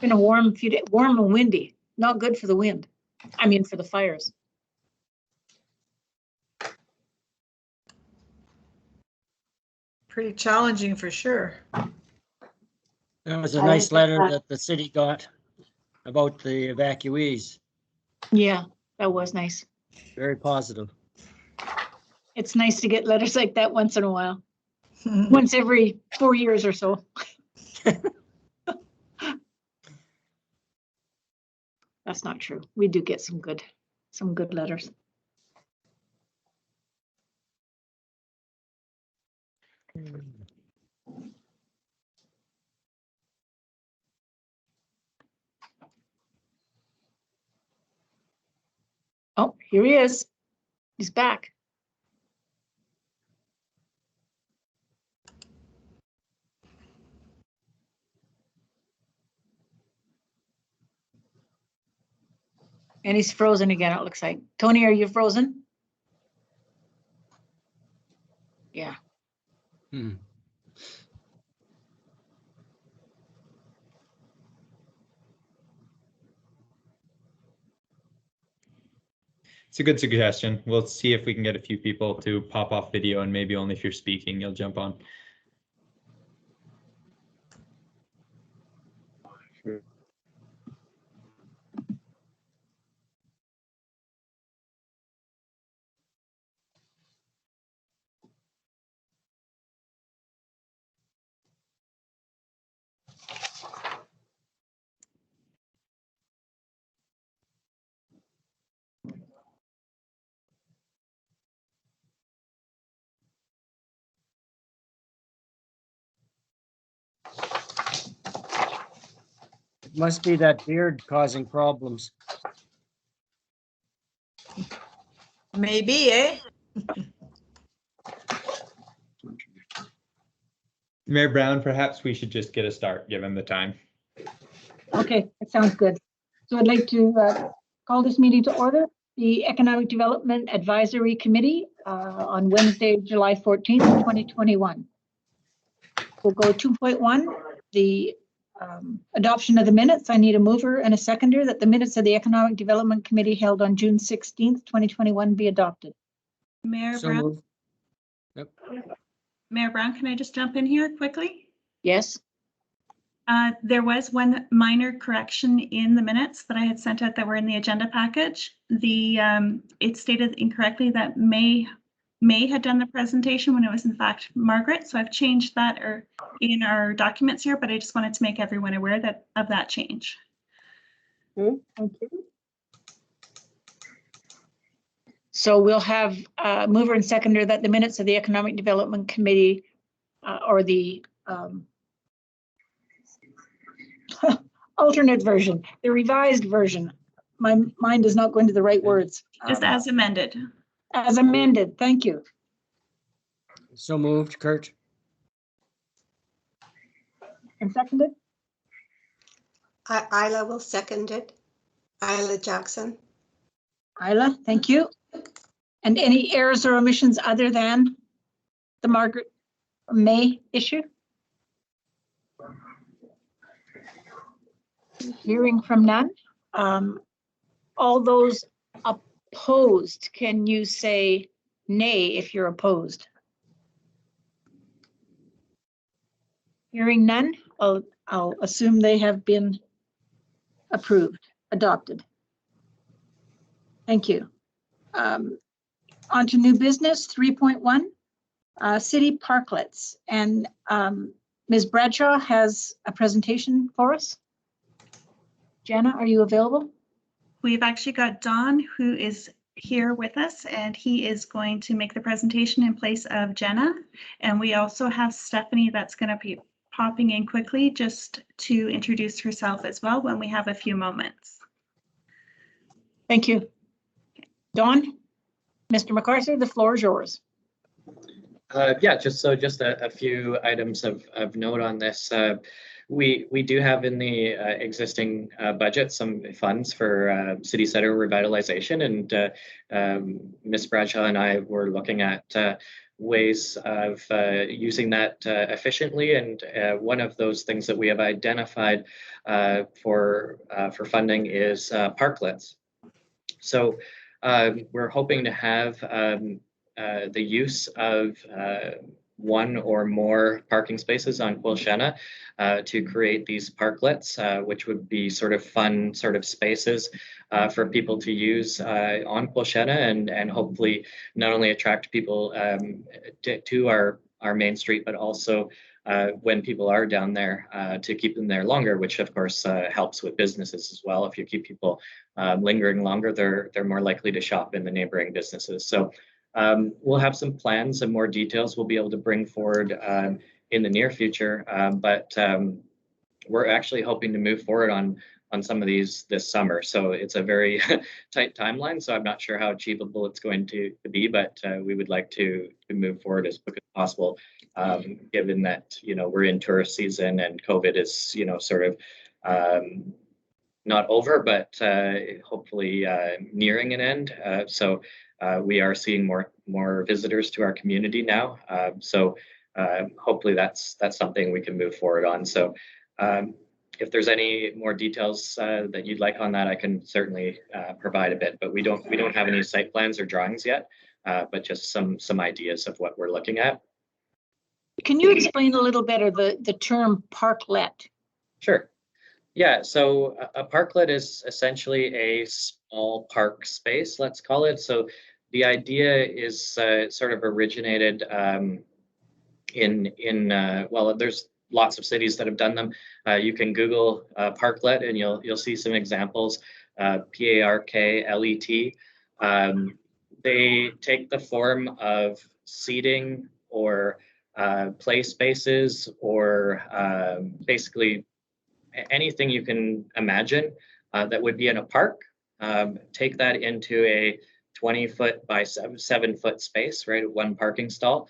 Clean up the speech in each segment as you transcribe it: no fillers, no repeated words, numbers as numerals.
Been a warm few days, warm and windy, not good for the wind. I mean, for the fires. Pretty challenging for sure. There was a nice letter that the city got about the evacuees. Yeah, that was nice. Very positive. It's nice to get letters like that once in a while. Once every 4 years or so. That's not true. We do get some good letters. Oh, here he is. He's back. And he's frozen again, it looks like. Tony, are you frozen? Yeah. Hmm. It's a good suggestion. We'll see if we can get a few people to pop off video, and maybe only if you're speaking, you'll jump on. It must be that beard causing problems. Maybe, eh? Mayor Brown, perhaps we should just get a start, given the time. Okay, that sounds good. So I'd like to call this meeting to order. The Economic Development Advisory Committee on Wednesday, July 14th, 2021. We'll go 2.1, the adoption of the minutes. I need a mover and a seconder that the minutes of the Economic Development Committee held on June 16th, 2021 be adopted. Mayor So Brown, moved. Yep. Mayor Brown, can I just jump in here quickly? Yes? There was one minor correction in the minutes that I had sent out that were in the agenda package. It stated incorrectly that May had done the presentation when it was in fact Margaret. So I've changed that in our documents here, but I just wanted to make everyone aware of that change. Okay, thank you. So we'll have a mover and seconder that the minutes of the Economic Development Committee or the alternate version, the revised version. My mind is not going to the right words. Just as amended. As amended, thank you. So moved, Kurt. And seconded? Isla will second it. Isla Jackson. Isla, thank you. And any errors or omissions other than the Margaret May issue? Hearing from none. All those opposed, can you say nay if you're opposed? Hearing none, I'll assume they have been approved, adopted. Thank you. On to new business, 3.1, city parklets. And Ms. Bradshaw has a presentation for us. Jana, are you available? We've actually got Don, who is here with us, and he is going to make the presentation in place of Jenna. And we also have Stephanie that's going to be popping in quickly just to introduce herself as well when we have a few moments. Thank you. Don, Mr. MacArthur, the floor is yours. Yeah, just a few items of note on this. We do have in the existing budget some funds for city center revitalization, and Ms. Bradshaw and I were looking at ways of using that efficiently. And one of those things that we have identified for funding is parklets. So we're hoping to have the use of one or more parking spaces on Quilchena to create these parklets, which would be sort of fun sort of spaces for people to use on Quilchena, and hopefully not only attract people to our main street, but also when people are down there to keep them there longer, which of course helps with businesses as well. If you keep people lingering longer, they're more likely to shop in the neighboring businesses. So we'll have some plans and more details we'll be able to bring forward in the near future, but we're actually hoping to move forward on some of these this summer. So it's a very tight timeline, so I'm not sure how achievable it's going to be, but we would like to move forward as quick as possible, given that, you know, we're in tourist season and COVID is, you know, sort of not over, but hopefully nearing an end. So we are seeing more visitors to our community now. So hopefully that's something we can move forward on. So if there's any more details that you'd like on that, I can certainly provide a bit. But we don't have any site plans or drawings yet, but just some ideas of what we're looking at. Can you explain a little better the term parklet? Sure. Yeah, so a parklet is essentially a small park space, let's call it. So the idea is sort of originated well, there's lots of cities that have done them. You can Google parklet and you'll see some examples. Parklet. They take the form of seating or play spaces or basically anything you can imagine that would be in a park. Take that into a 20-foot by 7-foot space, right? One parking stall.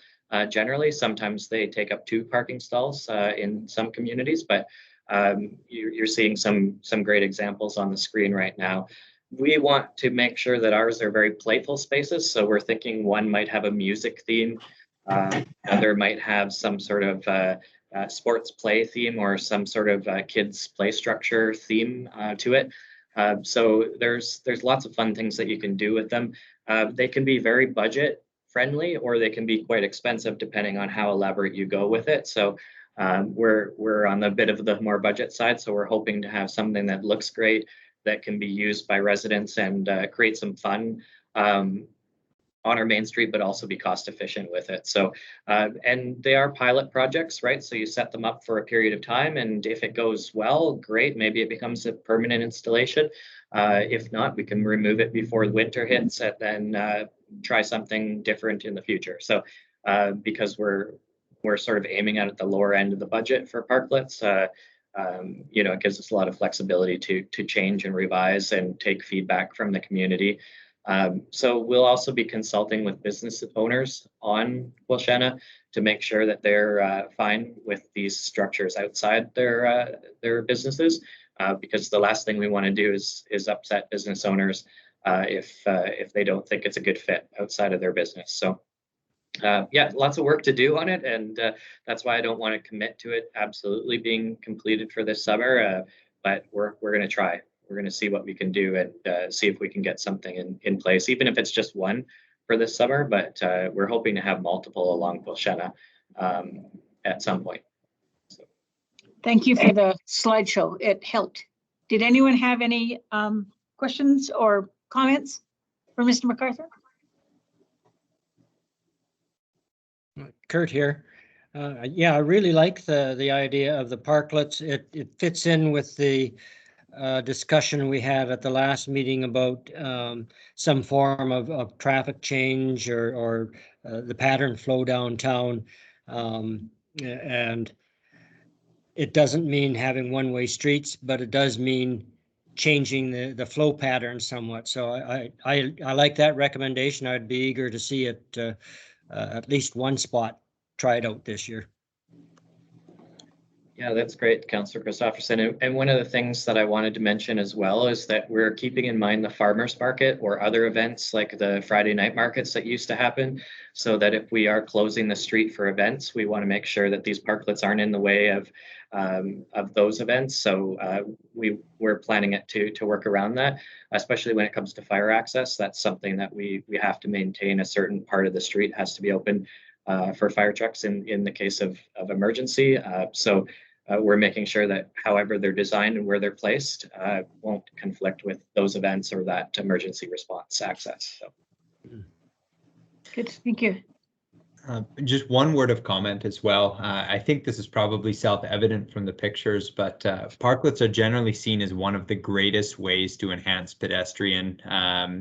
Generally, sometimes they take up 2 parking stalls in some communities, but you're seeing some great examples on the screen right now. We want to make sure that ours are very playful spaces. So we're thinking one might have a music theme, another might have some sort of sports play theme or some sort of kids play structure theme to it. So there's lots of fun things that you can do with them. They can be very budget friendly, or they can be quite expensive depending on how elaborate you go with it. So we're on the bit of the more budget side. So we're hoping to have something that looks great, that can be used by residents and create some fun on our main street, but also be cost efficient with it. So, and they are pilot projects, right? So you set them up for a period of time, and if it goes well, great, maybe it becomes a permanent installation. If not, we can remove it before the winter hits and then try something different in the future. So because we're sort of aiming at the lower end of the budget for parklets, you know, it gives us a lot of flexibility to change and revise and take feedback from the community. So we'll also be consulting with business owners on Quilchena to make sure that they're fine with these structures outside their businesses, because the last thing we want to do is upset business owners if they don't think it's a good fit outside of their business. So yeah, lots of work to do on it, and that's why I don't want to commit to it absolutely being completed for this summer. But we're going to try. We're going to see what we can do and see if we can get something in place, even if it's just one for this summer. But we're hoping to have multiple along Quilchena at some point. So. Thank you for the slideshow. It helped. Did anyone have any questions or comments for Mr. MacArthur? Kurt here. Yeah, I really like the idea of the parklets. It fits in with the discussion we had at the last meeting about some form of traffic change or the pattern flow downtown. And it doesn't mean having one-way streets, but it does mean changing the flow pattern somewhat. So I like that recommendation. I'd be eager to see it at least one spot tried out this year. Yeah, that's great, Councillor Christopherson. And one of the things that I wanted to mention as well is that we're keeping in mind the farmers market or other events like the Friday night markets that used to happen, so that if we are closing the street for events, we want to make sure that these parklets aren't in the way of those events. So we're planning it to work around that, especially when it comes to fire access. That's something that we have to maintain. A certain part of the street has to be open for fire trucks in the case of emergency. So we're making sure that however they're designed and where they're placed won't conflict with those events or that emergency response access. So. Good, thank you. Just one word of comment as well. I think this is probably self-evident from the pictures, but parklets are generally seen as one of the greatest ways to enhance pedestrian,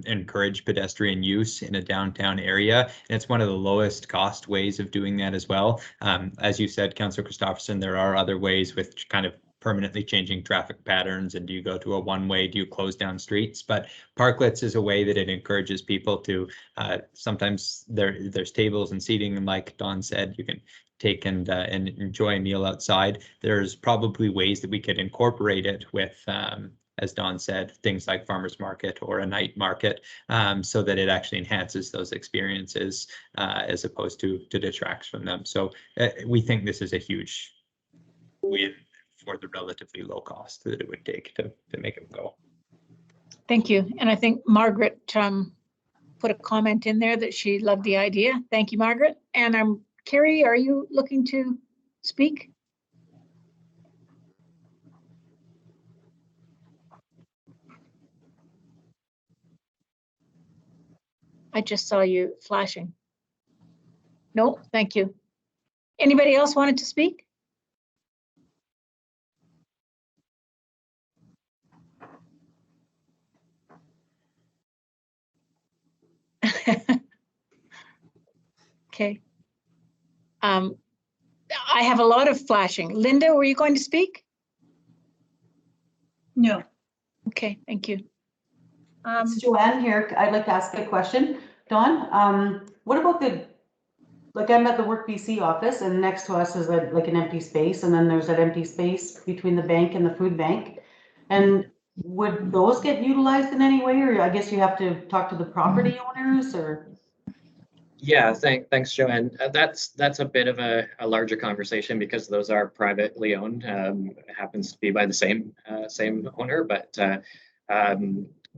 encourage pedestrian use in a downtown area. And it's one of the lowest cost ways of doing that as well. As you said, Councillor Christopherson, there are other ways with kind of permanently changing traffic patterns, and do you go to a one-way, do you close down streets? But parklets is a way that it encourages people to sometimes there's tables and seating, and like Don said, you can take and enjoy a meal outside. There's probably ways that we could incorporate it with as Don said, things like farmers market or a night market, so that it actually enhances those experiences as opposed to detracts from them. So we think this is a huge win for the relatively low cost that it would take to make them go. Thank you. And I think Margaret put a comment in there that she loved the idea. Thank you, Margaret. And Carrie, are you looking to speak? I just saw you flashing. No, thank you. Anybody else wanted to speak? Okay. I have a lot of flashing. Linda, were you going to speak? No. Okay, thank you. It's Joanne here. I'd like to ask a question. Dawn, what about like I'm at the Work BC office, and next to us is like an empty space, and then there's that empty space between the bank and the food bank. And would those get utilized in any way, or I guess you have to talk to the property owners, or? Yeah, thanks, Joanne. That's a bit of a larger conversation because those are privately owned. It happens to be by the same owner, but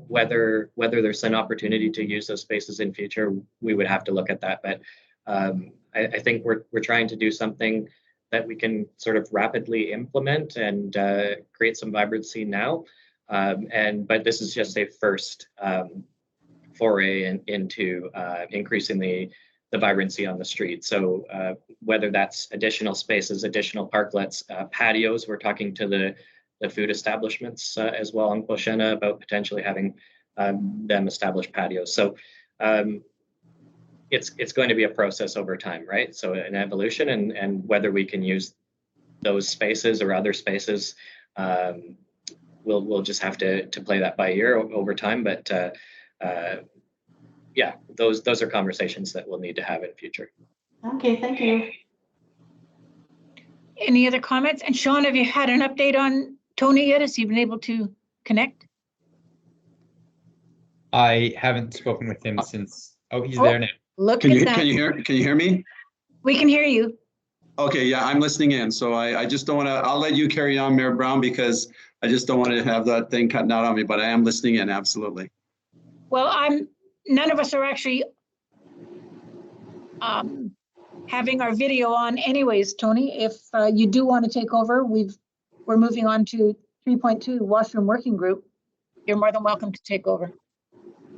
whether there's an opportunity to use those spaces in future, we would have to look at that. But I think we're trying to do something that we can sort of rapidly implement and create some vibrancy now. But this is just a first foray into increasing the vibrancy on the street. So whether that's additional spaces, additional parklets, patios, we're talking to the food establishments as well in Quashena about potentially having them establish patios. So it's going to be a process over time, right? So an evolution, and whether we can use those spaces or other spaces, we'll just have to play that by ear over time. But yeah, those are conversations that we'll need to have in future. Okay, thank you. Any other comments? And Sean, have you had an update on Tony yet? Has he been able to connect? I haven't spoken with him since. Oh, he's there now. Look Can at you that. can you hear me? We can hear you. Okay, yeah, I'm listening in. So I just don't want to. I'll let you carry on, Mayor Brown, because I just don't want to have that thing cutting out on me. But I am listening in, absolutely. Well, none of us are actually having our video on anyways, Tony. If you do want to take over, we're moving on to 3.2 washroom working group. You're more than welcome to take over.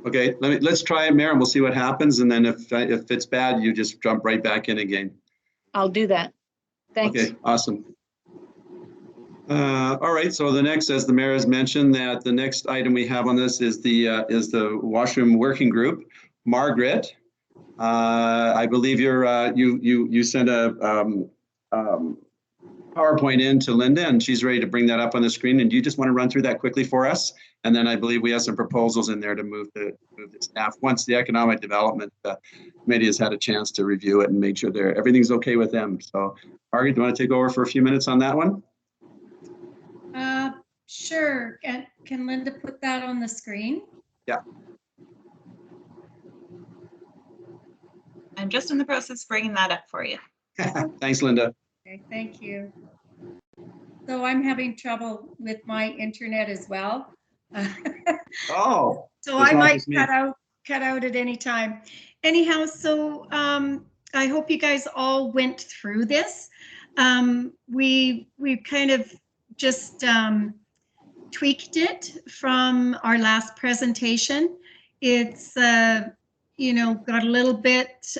Okay, let's try it, Mayor, and we'll see what happens. And then if it's bad, you just jump right back in again. I'll do that. Thanks. Okay, awesome. All right, so the next, as the mayor has mentioned, that the next item we have on this is the washroom working group. Margaret, I believe you sent a PowerPoint in to Linda, and she's ready to bring that up on the screen. And do you just want to run through that quickly for us? And then I believe we have some proposals in there to move the staff once the Economic Development Committee has had a chance to review it and make sure everything's okay with them. So Margaret, do you want to take over for a few minutes on that one? Sure. Can Linda put that on the screen? I'm just in the process of bringing that up for you. Thanks, Linda. Okay, thank you. So I'm having trouble with my internet as well. Oh, So it's I not might just me. cut out at any time. Anyhow, so I hope you guys all went through this. We kind of just tweaked it from our last presentation. It's you know, got a little bit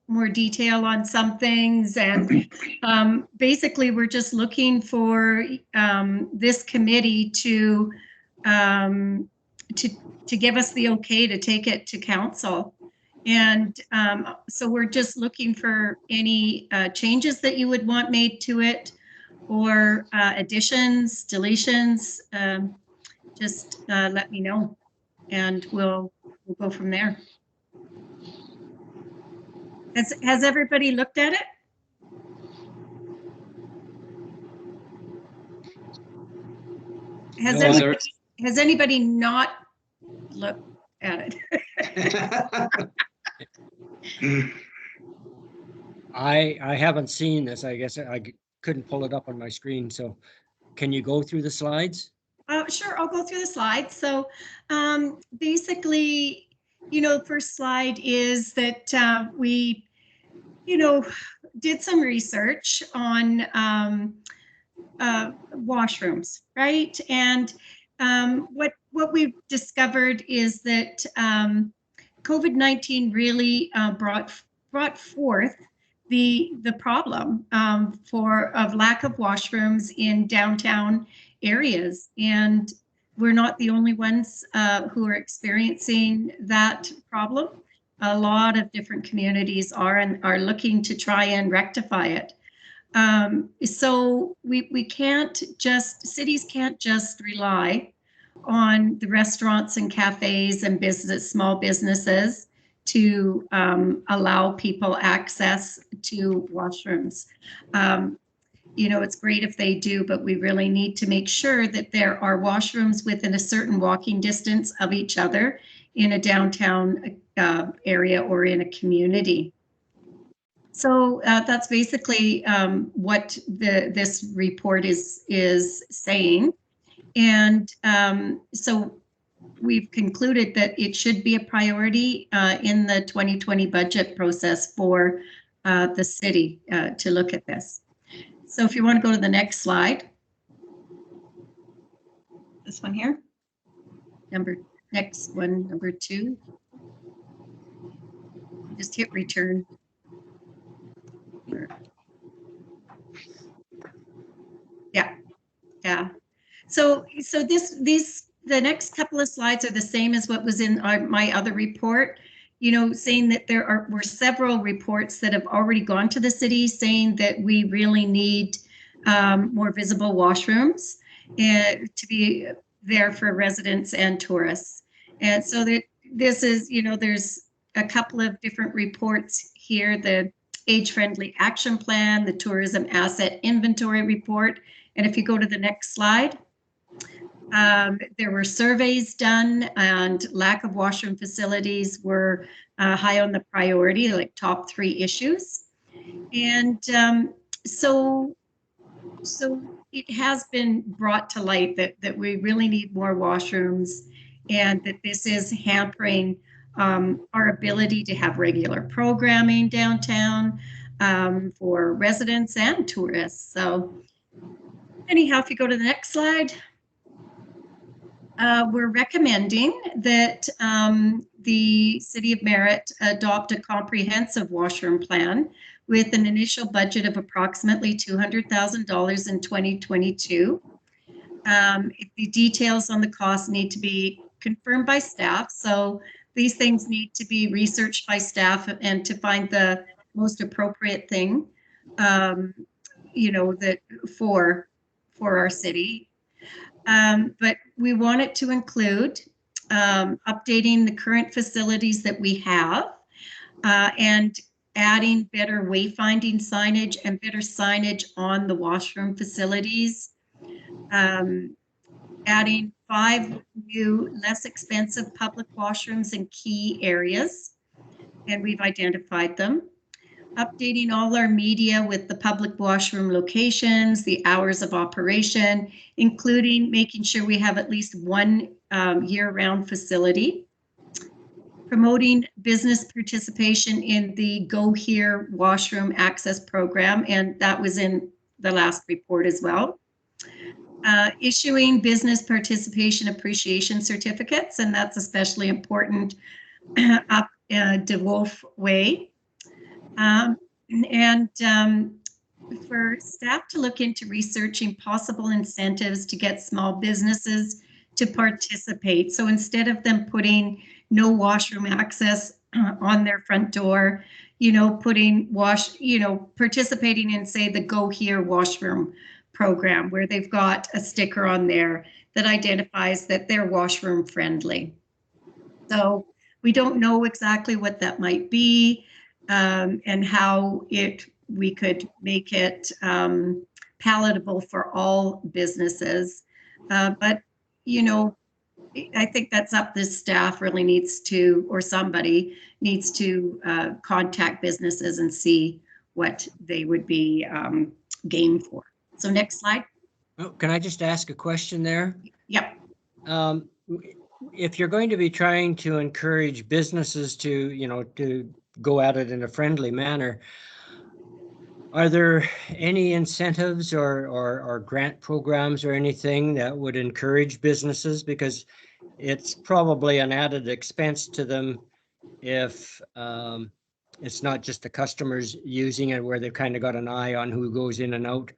more detail on some things, and basically we're just looking for this committee to give us the okay to take it to council. And so we're just looking for any changes that you would want made to it, or additions, deletions. Just let me know, and we'll go from there. Has everybody looked at it? Has anybody not looked at it? I haven't seen this. I guess I couldn't pull it up on my screen. So can you go through the slides? Sure, I'll go through the slides. So basically, you know, the first slide is that we, you know, did some research on washrooms, right? And what we've discovered is that COVID-19 really brought forth the problem of lack of washrooms in downtown areas, and we're not the only ones who are experiencing that problem. A lot of different communities are looking to try and rectify it. So we can't just, cities can't just rely on the restaurants and cafes and small businesses to allow people access to washrooms. You know, it's great if they do, but we really need to make sure that there are washrooms within a certain walking distance of each other in a downtown area or in a community. So that's basically what this report is saying. And so we've concluded that it should be a priority in the 2020 budget process for the city to look at this. So if you want to go to the next slide. This one here. Next one, number 2. Just hit return. Yeah. So the next couple of slides are the same as what was in my other report, you know, saying that were several reports that have already gone to the city saying that we really need more visible washrooms to be there for residents and tourists. And so that this is, you know, there's a couple of different reports here, the age-friendly action plan, the tourism asset inventory report. And if you go to the next slide, there were surveys done, and lack of washroom facilities were high on the priority, like top 3 issues. And so it has been brought to light that we really need more washrooms, and that this is hampering our ability to have regular programming downtown for residents and tourists. So anyhow, if you go to the next slide, we're recommending that the City of Merritt adopt a comprehensive washroom plan with an initial budget of approximately $200,000 in 2022. The details on the cost need to be confirmed by staff, so these things need to be researched by staff and to find the most appropriate thing, you know, that for our city. But we want it to include updating the current facilities that we have and adding better wayfinding signage and better signage on the washroom facilities. adding 5 new, less expensive public washrooms in key areas, and we've identified them. Updating all our media with the public washroom locations, the hours of operation, including making sure we have at least one year-round facility. Promoting business participation in the GoHere washroom access program, and that was in the last report as well. Issuing business participation appreciation certificates, and that's especially important up DeWolf Way. For staff to look into researching possible incentives to get small businesses to participate. So instead of them putting no washroom access on their front door, participating in, say, the GoHere washroom program, where they've got a sticker on there that identifies that they're washroom friendly. So we don't know exactly what that might be, and how we could make it palatable for all businesses. But, I think that's up this staff really needs to, or somebody needs to contact businesses and see what they would be game for. So next slide. Oh, can I just ask a question there? Yep. If you're going to be trying to encourage businesses to go at it in a friendly manner, are there any incentives or grant programs or anything that would encourage businesses? Because it's probably an added expense to them if it's not just the customers using it, where they've kind of got an eye on who goes in and out,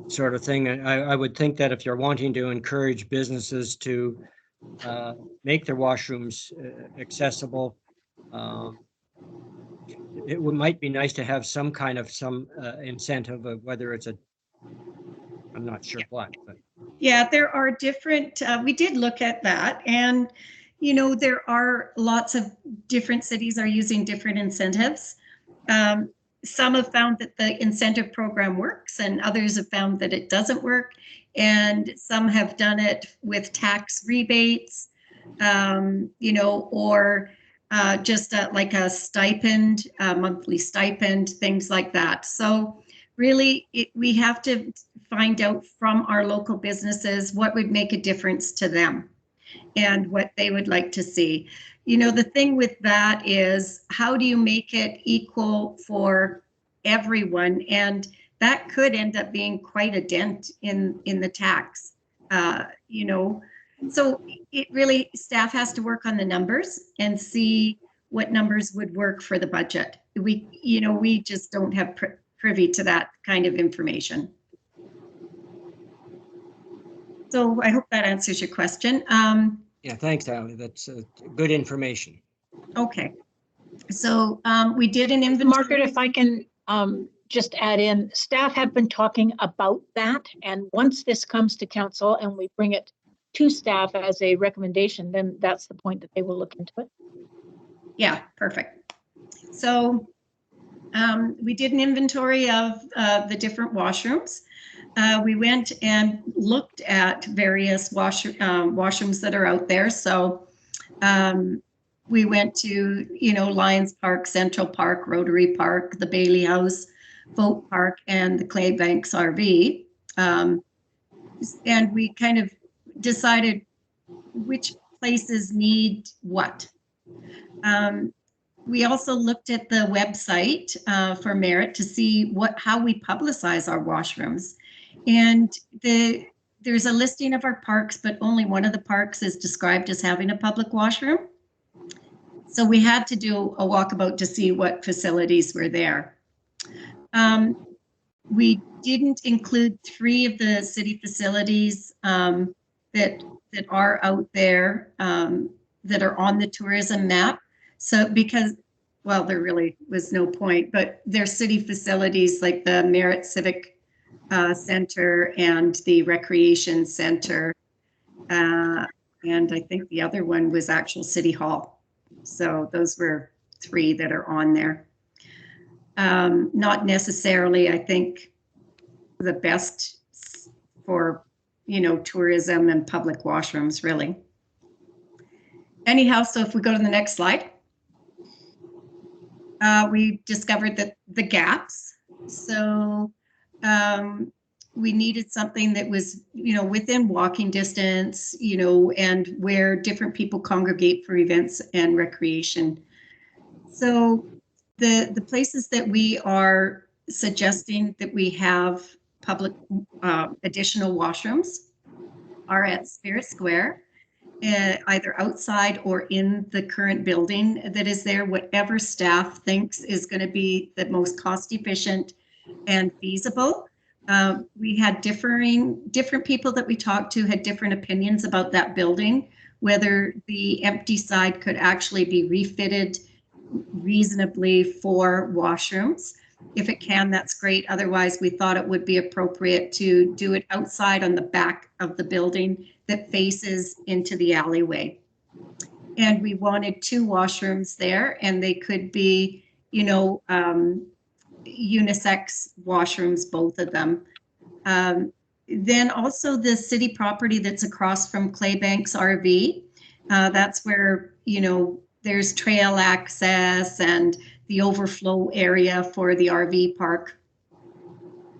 sort of thing. I would think that if you're wanting to encourage businesses to make their washrooms accessible, it might be nice to have some kind of incentive of whether it's I'm not sure what, but. Yeah, there are different, we did look at that, and there are lots of different cities are using different incentives. Some have found that the incentive program works, and others have found that it doesn't work. And some have done it with tax rebates, or just like a stipend, monthly stipend, things like that. So really, we have to find out from our local businesses what would make a difference to them and what they would like to see. The thing with that is, how do you make it equal for everyone? And that could end up being quite a dent in the tax, So it really, staff has to work on the numbers and see what numbers would work for the budget. We just don't have privy to that kind of information. So I hope that answers your question. Yeah, thanks, Ali. That's good information. Okay. So we did an inventory. Margaret, if I can just add in, staff have been talking about that. And once this comes to council and we bring it to staff as a recommendation, then that's the point that they will look into it. Yeah, perfect. So we did an inventory of the different washrooms. We went and looked at various washrooms that are out there. So we went to, Lions Park, Central Park, Rotary Park, the Bailey House, Boat Park, and the Claybanks RV. And we kind of decided which places need what. We also looked at the website for Merit to see how we publicize our washrooms. And there's a listing of our parks, but only one of the parks is described as having a public washroom. So we had to do a walkabout to see what facilities were there. We didn't include 3 of the city facilities that are out there that are on the tourism map. So because, well, there really was no point, but they're city facilities like the Merit Civic Center and the Recreation Center. And I think the other one was actual City Hall. So those were 3 that are on there. Not necessarily, I think, the best for tourism and public washrooms, really. Anyhow, so if we go to the next slide, we discovered that the gaps. So we needed something that was, within walking distance, and where different people congregate for events and recreation. So the places that we are suggesting that we have public additional washrooms are at Spirit Square, either outside or in the current building that is there, whatever staff thinks is going to be the most cost efficient and feasible. We had different people that we talked to had different opinions about that building, whether the empty side could actually be refitted reasonably for washrooms. If it can, that's great. Otherwise, we thought it would be appropriate to do it outside on the back of the building that faces into the alleyway. And we wanted 2 washrooms there, and they could be, unisex washrooms, both of them. Then also the city property that's across from Claybanks RV. That's where, there's trail access and the overflow area for the RV park.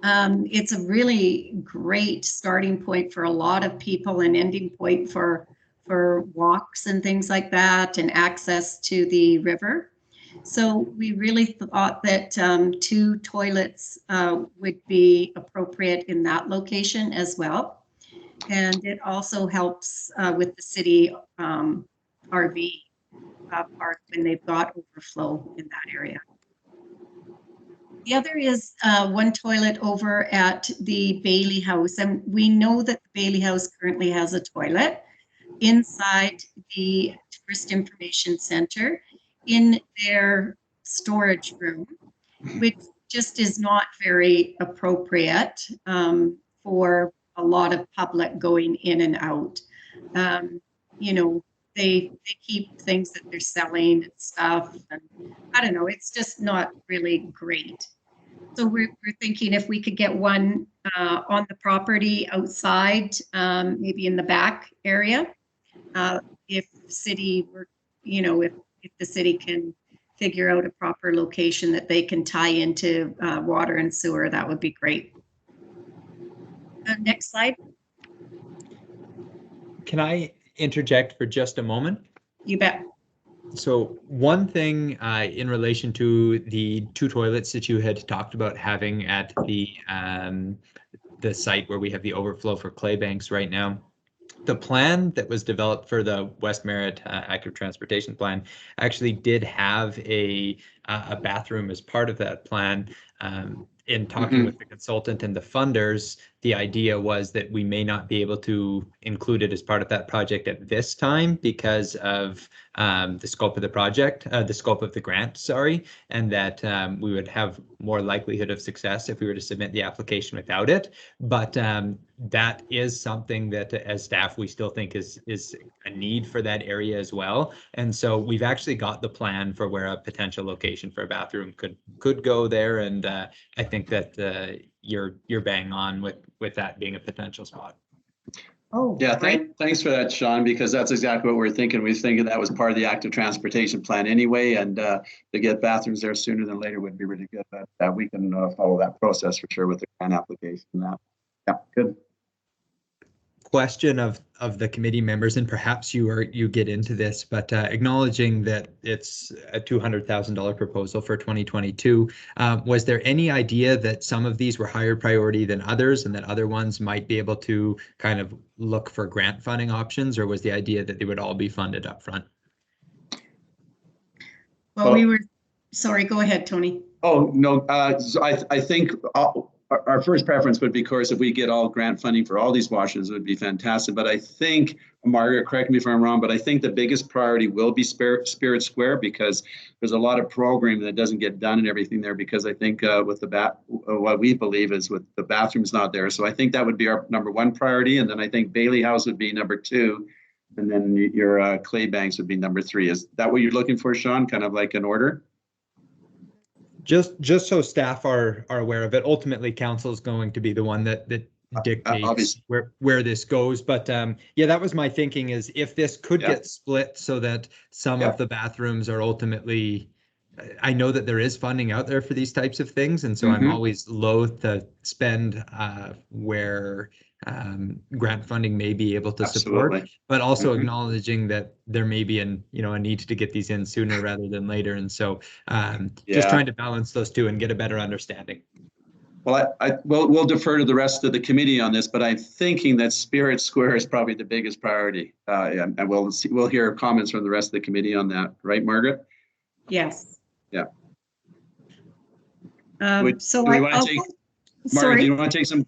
It's a really great starting point for a lot of people and ending point for walks and things like that, and access to the river. So we really thought that 2 toilets would be appropriate in that location as well. And it also helps with the city RV park when they've got overflow in that area. The other is 1 toilet over at the Bailey House. And we know that the Bailey House currently has a toilet inside the Tourist Information Center in their storage room, which just is not very appropriate for a lot of public going in and out. They keep things that they're selling and stuff, and I don't know, it's just not really great. So we're thinking if we could get 1 on the property outside, maybe in the back area, if city were, if the city can figure out a proper location that they can tie into water and sewer, that would be great. Next slide. Can I interject for just a moment? You bet. So one thing in relation to the 2 toilets that you had talked about having at the site where we have the overflow for Claybanks right now, the plan that was developed for the West Merritt Active Transportation Plan actually did have a bathroom as part of that plan. In talking with the consultant and the funders, the idea was that we may not be able to include it as part of that project at this time because of the scope of the project, the scope of the grant, sorry, and that we would have more likelihood of success if we were to submit the application without it. But that is something that as staff, we still think is a need for that area as well. And so we've actually got the plan for where a potential location for a bathroom could go there. And I think that you're bang on with that being a potential spot. Oh, Yeah, great. thanks for that, Sean, because that's exactly what we're thinking. We were thinking that was part of the active transportation plan anyway, and to get bathrooms there sooner than later would be really good. But we can follow that process for sure with the grant application. Yeah, good. Question of the committee members, and perhaps you get into this, but acknowledging that it's a $200,000 proposal for 2022, was there any idea that some of these were higher priority than others, and that other ones might be able to kind of look for grant funding options, or was the idea that they would all be funded up front? Well, sorry, go ahead, Tony. Oh, no, so I think our first preference would be, of course, if we get all grant funding for all these washrooms, it would be fantastic. But I think, Margaret, correct me if I'm wrong, but I think the biggest priority will be Spirit Square, because there's a lot of programming that doesn't get done and everything there, because I think with what we believe is with the bathrooms not there. So I think that would be our #1 priority. And then I think Bailey House would be #2. And then your Claybanks would be #3. Is that what you're looking for, Sean? Kind of like an order? Just so staff are aware of it, ultimately council is going to be the one that dictates obviously. where this goes. But yeah, that was my thinking, is if this could Yeah. get split so that some Yeah. of the bathrooms are ultimately, I know that there is funding out there for these types of things, and so I'm always loath to spend where grant funding may be able to support, Absolutely. but also acknowledging that there may be a need to get these in sooner rather than later. And so just trying to balance those two and get a better understanding. Well, we'll defer to the rest of the committee on this, but I'm thinking that Spirit Square is probably the biggest priority. And we'll hear comments from the rest of the committee on that, right, Margaret? Yes. Yeah. Margaret, do you want to take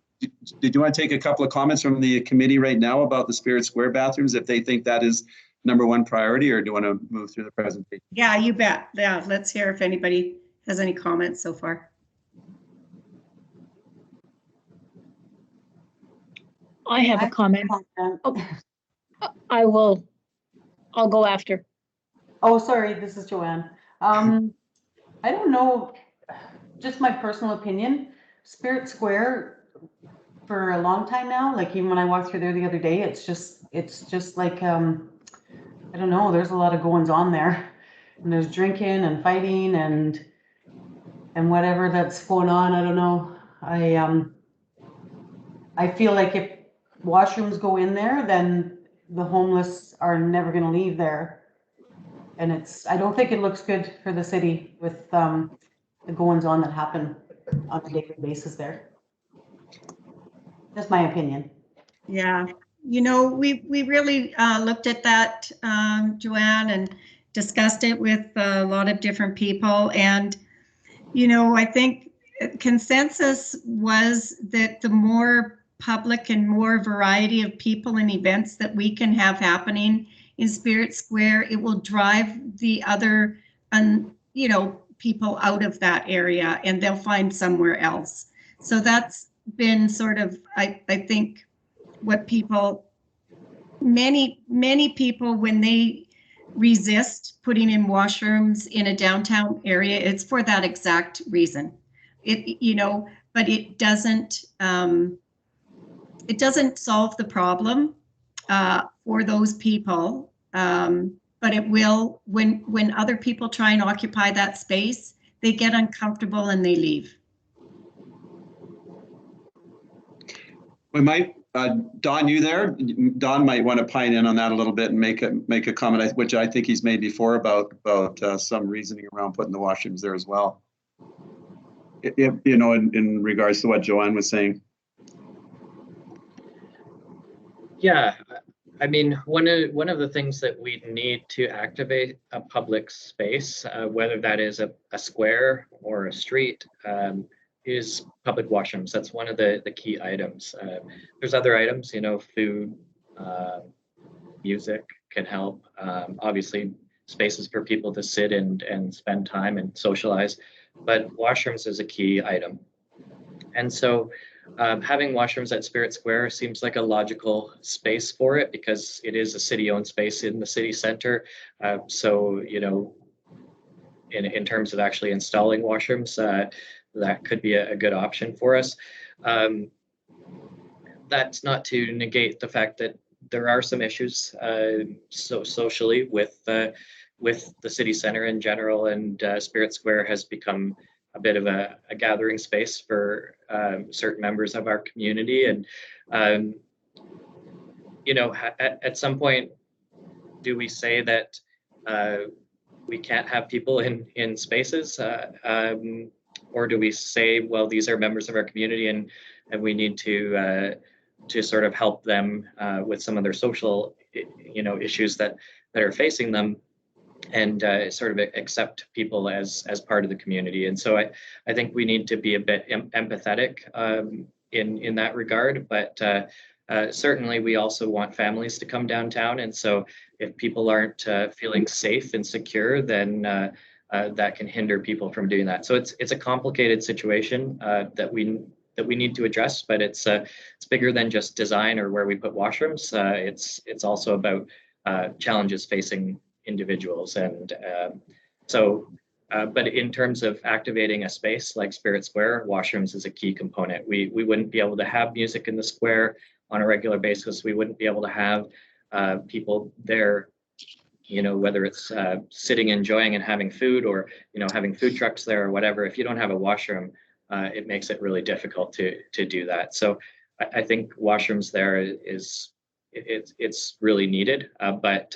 did you want to take a couple of comments from the committee right now about the Spirit Square bathrooms, if they think that is #1 priority, or do you want to move through the presentation? Yeah, you bet. Yeah, let's hear if anybody has any comments so far. I have a comment. I'll go after. Oh, sorry, this is Joanne. I don't know, just my personal opinion, Spirit Square for a long time now, like even when I walked through there the other day, it's just like, I don't know, there's a lot of goings on there. And there's drinking and fighting and whatever that's going on, I don't know. I feel like if washrooms go in there, then the homeless are never gonna leave there. And I don't think it looks good for the city with the goings on that happen on a daily basis there. That's my opinion. Yeah, we really looked at that, Joanne, and discussed it with a lot of different people. And, I think consensus was that the more public and more variety of people and events that we can have happening in Spirit Square, it will drive the other, people out of that area, and they'll find somewhere else. So that's been sort of, I think, what many people, when they resist putting in washrooms in a downtown area, it's for that exact reason. But it doesn't solve the problem for those people. But it will, when other people try and occupy that space, they get uncomfortable and they leave. We might, Don, you there? Don might want to pine in on that a little bit and make a comment, which I think he's made before about some reasoning around putting the washrooms there as well. In regards to what Joanne was saying. Yeah, I mean, one of the things that we need to activate a public space, whether that is a square or a street, is public washrooms. That's one of the key items. There's other items, food, music can help. Obviously, spaces for people to sit and spend time and socialize, but washrooms is a key item. And so having washrooms at Spirit Square seems like a logical space for it, because it is a city-owned space in the city center. So, in terms of actually installing washrooms, that could be a good option for us. That's not to negate the fact that there are some issues socially with the city center in general, and Spirit Square has become a bit of a gathering space for certain members of our community. And, at some point, do we say that we can't have people in spaces? Or do we say, well, these are members of our community and we need to sort of help them with some of their social, issues that are facing them, and sort of accept people as part of the community. And so I think we need to be a bit empathetic in that regard, but certainly we also want families to come downtown. And so if people aren't feeling safe and secure, then that can hinder people from doing that. So it's a complicated situation that we need to address, but it's bigger than just design or where we put washrooms. It's also about challenges facing individuals. And so But in terms of activating a space like Spirit Square, washrooms is a key component. We wouldn't be able to have music in the square on a regular basis. We wouldn't be able to have people there, you know, whether it's sitting, enjoying and having food, or, you know, having food trucks there or whatever. If you don't have a washroom, it makes it really difficult to do that. So I think washrooms there it's really needed, but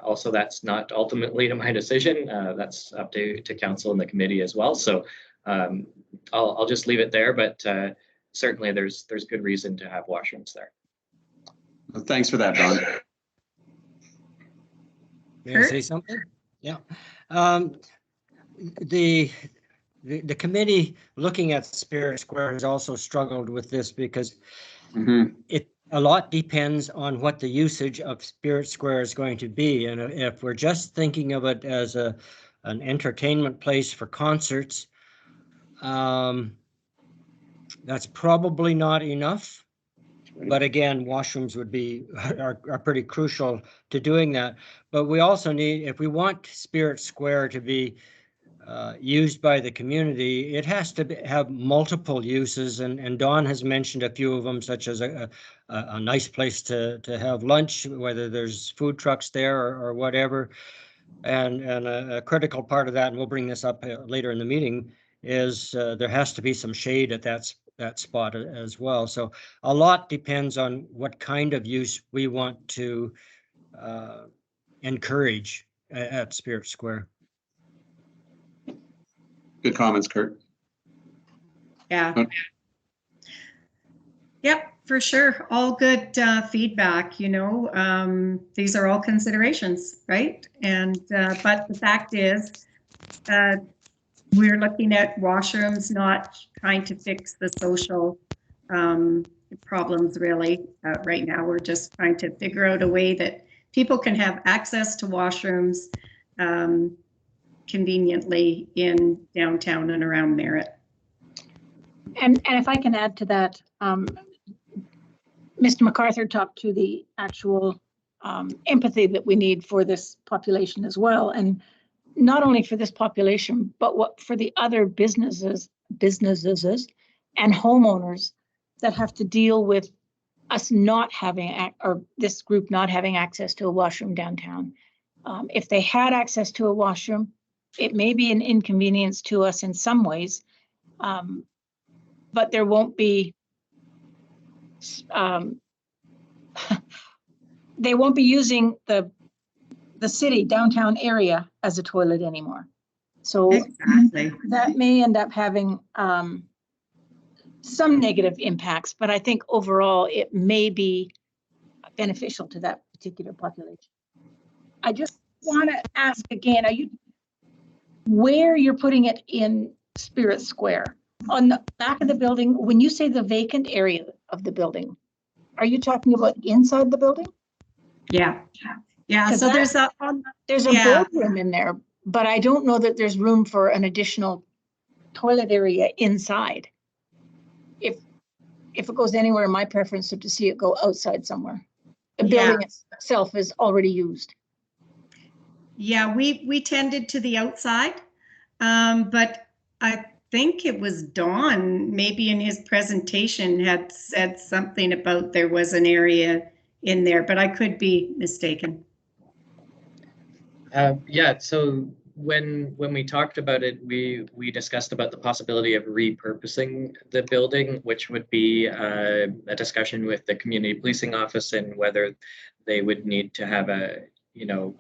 also that's not ultimately to my decision. That's up to council and the committee as well. So I'll just leave it there, but certainly there's good reason to have washrooms there. Well, thanks for that, Don. May I say something? Yeah. The committee looking at Spirit Square has also struggled with this because a lot depends on what the usage of Spirit Square is going to be. And if we're just thinking of it as an entertainment place for concerts, that's probably not enough. But again, washrooms are pretty crucial to doing that. But we also need, if we want Spirit Square to be used by the community, it has to have multiple uses, and Dawn has mentioned a few of them, such as a nice place to have lunch, whether there's food trucks there or whatever. And a critical part of that, and we'll bring this up later in the meeting, is there has to be some shade at that spot as well. So a lot depends on what kind of use we want to encourage at Spirit Square. Good comments, Kurt. Yeah. Yep, for sure. All good feedback, you know. These are all considerations, right? And but the fact is, we're looking at washrooms, not trying to fix the social problems really. Right now, we're just trying to figure out a way that people can have access to washrooms conveniently in downtown and around Merritt. And if I can add to that, Mr. MacArthur talked to the actual empathy that we need for this population as well. And not only for this population, but for the other businesses and homeowners that have to deal with us not having, or this group not having access to a washroom downtown. If they had access to a washroom, it may be an inconvenience to us in some ways, but there won't be, they won't be using the city downtown area as a toilet anymore. So exactly. That may end up having some negative impacts, but I think overall it may be beneficial to that particular population. I just want to ask again, where you're putting it in Spirit Square? On the back of the building, when you say the vacant area of the building, are you talking about inside the building? Yeah. Yeah, so there's a boardroom in there, but I don't know that there's room for an additional toilet area inside. If it goes anywhere, my preference is to see it go outside somewhere. The building itself is already used. Yeah, we tended to the outside, but I think it was Don, maybe in his presentation, had said something about there was an area in there, but I could be mistaken. Yeah, so when we talked about it, we discussed about the possibility of repurposing the building, which would be a discussion with the community policing office and whether they would need to have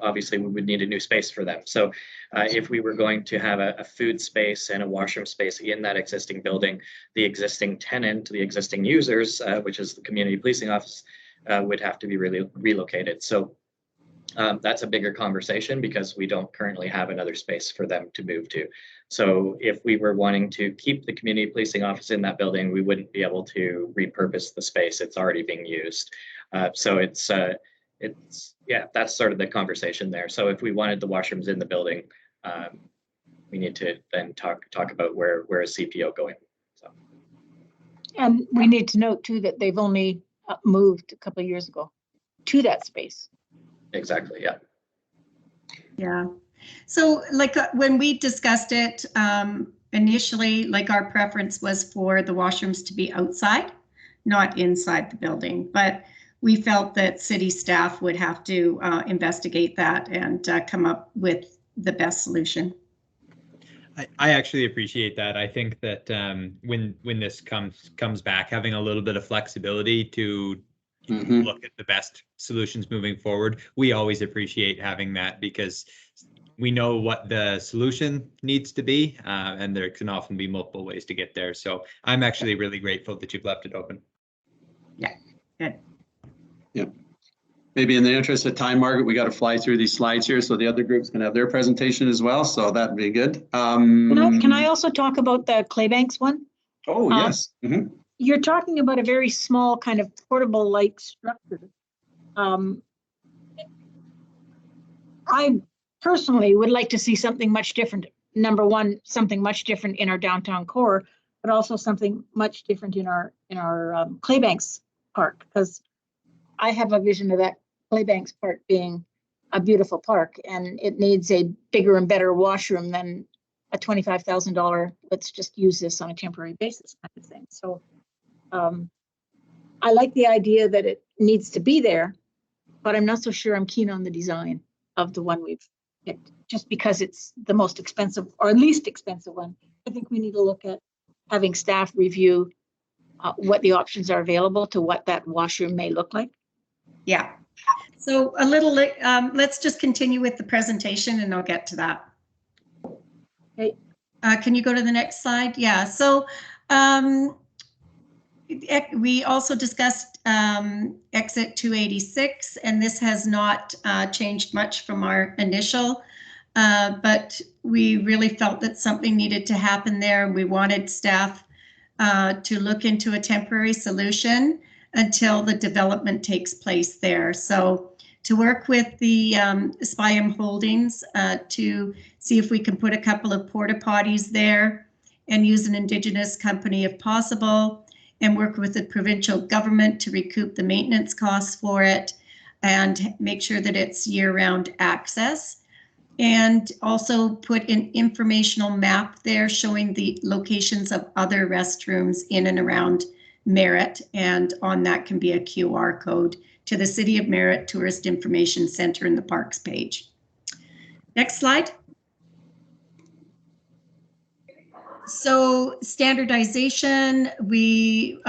obviously we would need a new space for them. So if we were going to have a food space and a washroom space in that existing building, the existing tenant, the existing users, which is the community policing office, would have to be really relocated. So that's a bigger conversation because we don't currently have another space for them to move to. So if we were wanting to keep the community policing office in that building, we wouldn't be able to repurpose the space. It's already being used. So it's that's sort of the conversation there. So if we wanted the washrooms in the building, we need to then talk about where is CPO going. So. And we need to note too that they've only moved a couple of years ago to that space. Exactly. Yeah. Yeah. So like when we discussed it initially, like our preference was for the washrooms to be outside, not inside the building. But we felt that city staff would have to investigate that and come up with the best solution. I actually appreciate that. I think that when this comes back, having a little bit of flexibility to look at the best solutions moving forward, we always appreciate having that, because we know what the solution needs to be, and there can often be multiple ways to get there. So I'm actually really grateful that you've left it open. Yeah, good. Yeah. Maybe in the interest of time, Margaret, we got to fly through these slides here so the other groups can have their presentation as well. So that'd be good. Can I also talk about the Claybanks one? Oh, yes. You're talking about a very small kind of portable-like structure. I personally would like to see something much different. Number one, something much different in our downtown core, but also something much different in our Claybanks Park, because I have a vision of that Claybanks Park being a beautiful park, and it needs a bigger and better washroom than a $25,000, let's just use this on a temporary basis kind of thing. So I like the idea that it needs to be there, but I'm not so sure I'm keen on the design of the one we've picked, just because it's the most expensive or least expensive one. I think we need to look at having staff review what the options are available to what that washroom may look like. Yeah. So a little, let's just continue with the presentation and I'll get to that. Okay. Can you go to the next slide? Yeah. So we also discussed exit 286, and this has not changed much from our initial, but we really felt that something needed to happen there. We wanted staff to look into a temporary solution until the development takes place there. So to work with the Spyam Holdings to see if we can put a couple of porta potties there and use an Indigenous company if possible, and work with the provincial government to recoup the maintenance costs for it and make sure that it's year-round access. And also put an informational map there showing the locations of other restrooms in and around Merritt, and on that can be a QR code to the City of Merritt Tourist Information Center in the Parks page. Next slide. So standardization, we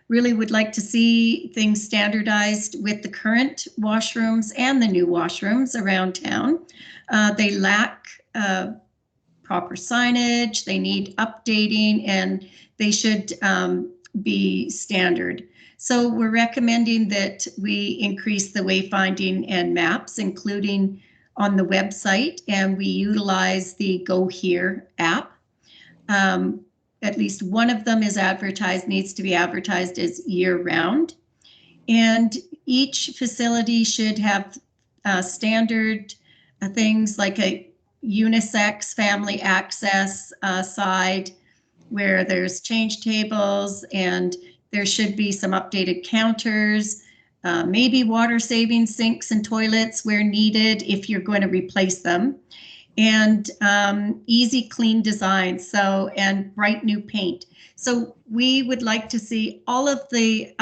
really would like to see things standardized with the current washrooms and the new washrooms around town. They lack proper signage, they need updating, and they should be standard. So we're recommending that we increase the wayfinding and maps, including on the website, and we utilize the GoHere app. At least one of them is needs to be advertised as year-round. And each facility should have standard things like a unisex family access side where there's change tables, and there should be some updated counters, maybe water-saving sinks and toilets where needed if you're going to replace them, and easy clean design, so, and bright new paint. So we would like to see all of the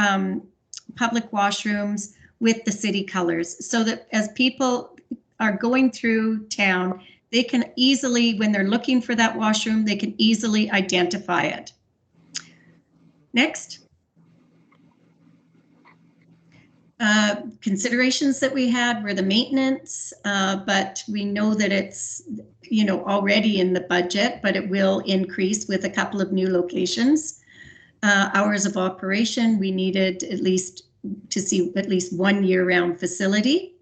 public washrooms with the city colors, so that as people are going through town, they can easily, when they're looking for that washroom, they can easily identify it. Next. Considerations that we had were the maintenance, but we know that it's, you know, already in the budget, but it will increase with a couple of new locations. Hours of operation, we needed at least to see at least one year-round facility.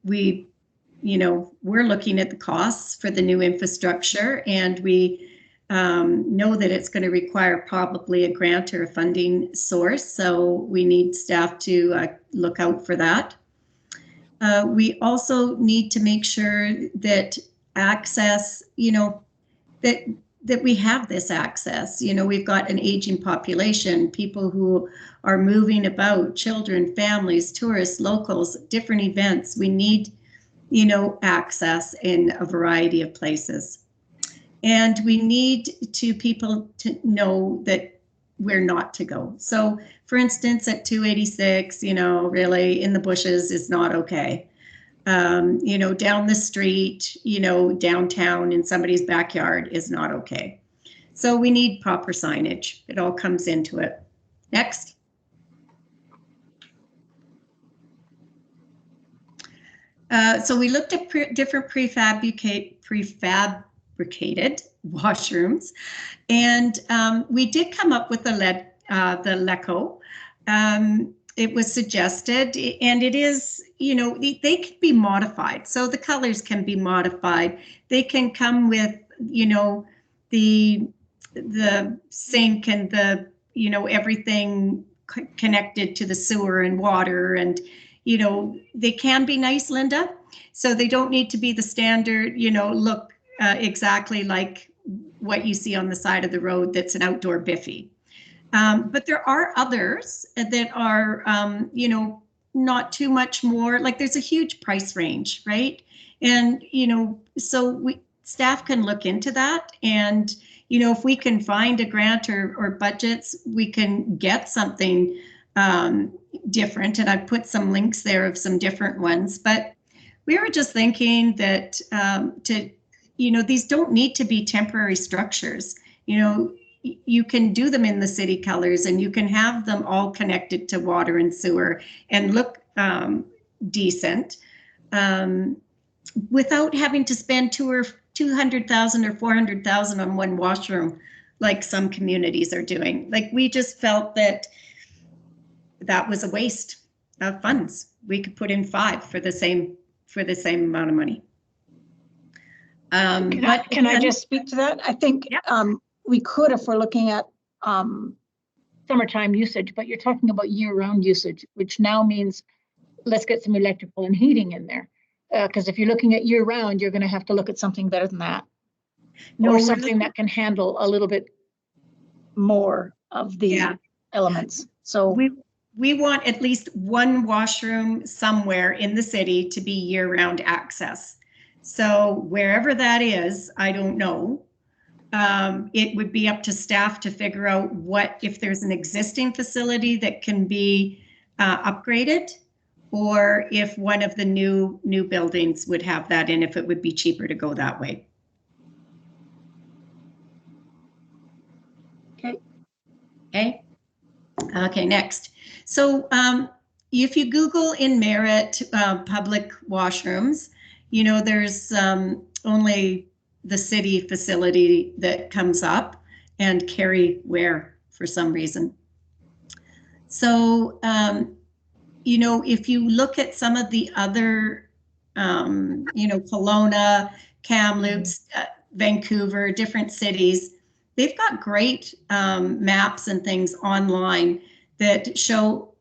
We're looking at the costs for the new infrastructure, and we know that it's going to require probably a grant or a funding source, so we need staff to look out for that. We also need to make sure that access, that we have this access. We've got an aging population, people who are moving about, children, families, tourists, locals, different events. We need access in a variety of places. And we need people to know that where not to go. So for instance, at 286, really in the bushes is not okay. Down the street, downtown in somebody's backyard is not okay. So we need proper signage. It all comes into it. Next. So we looked at different prefabricated washrooms, and we did come up with the LECO. It was suggested, and it is, they can be modified. So the colors can be modified. They can come with, the sink and the, everything connected to the sewer and water, and, they can be nice, Linda. So they don't need to be the standard, look exactly like what you see on the side of the road that's an outdoor biffy. But there are others that are, not too much more, like there's a huge price range, right? And, so staff can look into that. And, if we can find a grant or budgets, we can get something different. And I put some links there of some different ones. But we were just thinking that these don't need to be temporary structures. You can do them in the city colors, and you can have them all connected to water and sewer and look decent without having to spend $200,000 or $400,000 on one washroom, like some communities are doing. Like, we just felt that was a waste of funds. We could put in 5 for the same amount of money. Can I just speak to that? I think we could, if we're looking at summertime usage, but you're talking about year-round usage, which now means let's get some electrical and heating in there. Because if you're looking at year-round, you're going to have to look at something better than that, or something that can handle a little bit more of the elements. So we want at least one washroom somewhere in the city to be year-round access. So wherever that is, I don't know. It would be up to staff to figure out if there's an existing facility that can be upgraded, or if one of the new buildings would have that in, if it would be cheaper to go that way. Okay, next. So if you Google in Merritt public washrooms, there's only the city facility that comes up, and Kerry Ware for some reason. So, if you look at some of the other, Kelowna, Kamloops, Vancouver, different cities, they've got great maps and things online that show,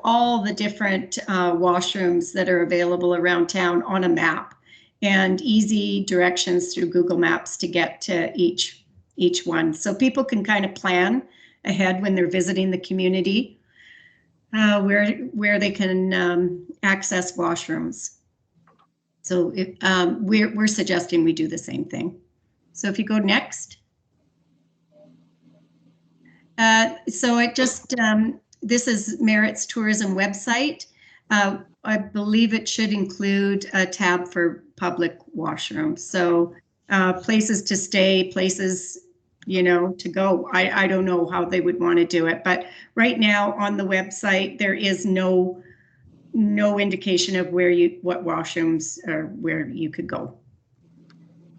all the different washrooms that are available around town on a map, and easy directions through Google Maps to get to each one. So people can kind of plan ahead when they're visiting the community where they can access washrooms. So we're suggesting we do the same thing. So if you go next. So it just, this is Merritt's tourism website. I believe it should include a tab for public washrooms. So places to stay, places, to go. I don't know how they would want to do it, but right now on the website, there is no indication of what washrooms or where you could go.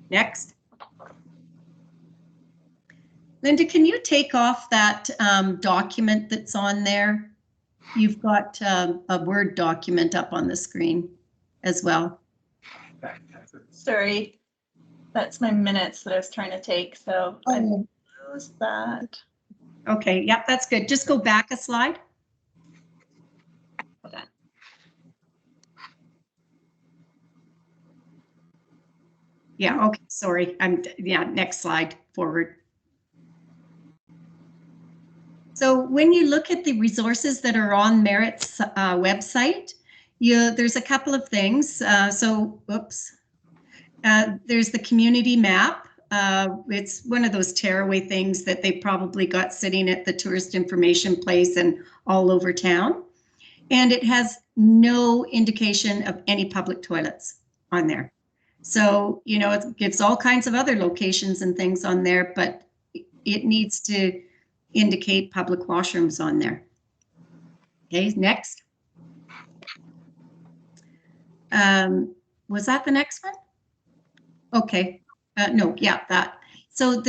Next. Linda, can you take off that document that's on there? You've got a Word document up on the screen as well. Sorry, that's my minutes that I was trying to take, so I close that. Okay, yep, that's good. Just go back a slide. Hold on. Yeah, okay, sorry. Next slide, forward. So when you look at the resources that are on Merritt's website, there's a couple of things. There's the community map. It's one of those tearaway things that they probably got sitting at the tourist information place and all over town. And it has no indication of any public toilets on there. So, it gives all kinds of other locations and things on there, but it needs to indicate public washrooms on there. Okay, next. Was that the next one? Okay, no, yeah, that. So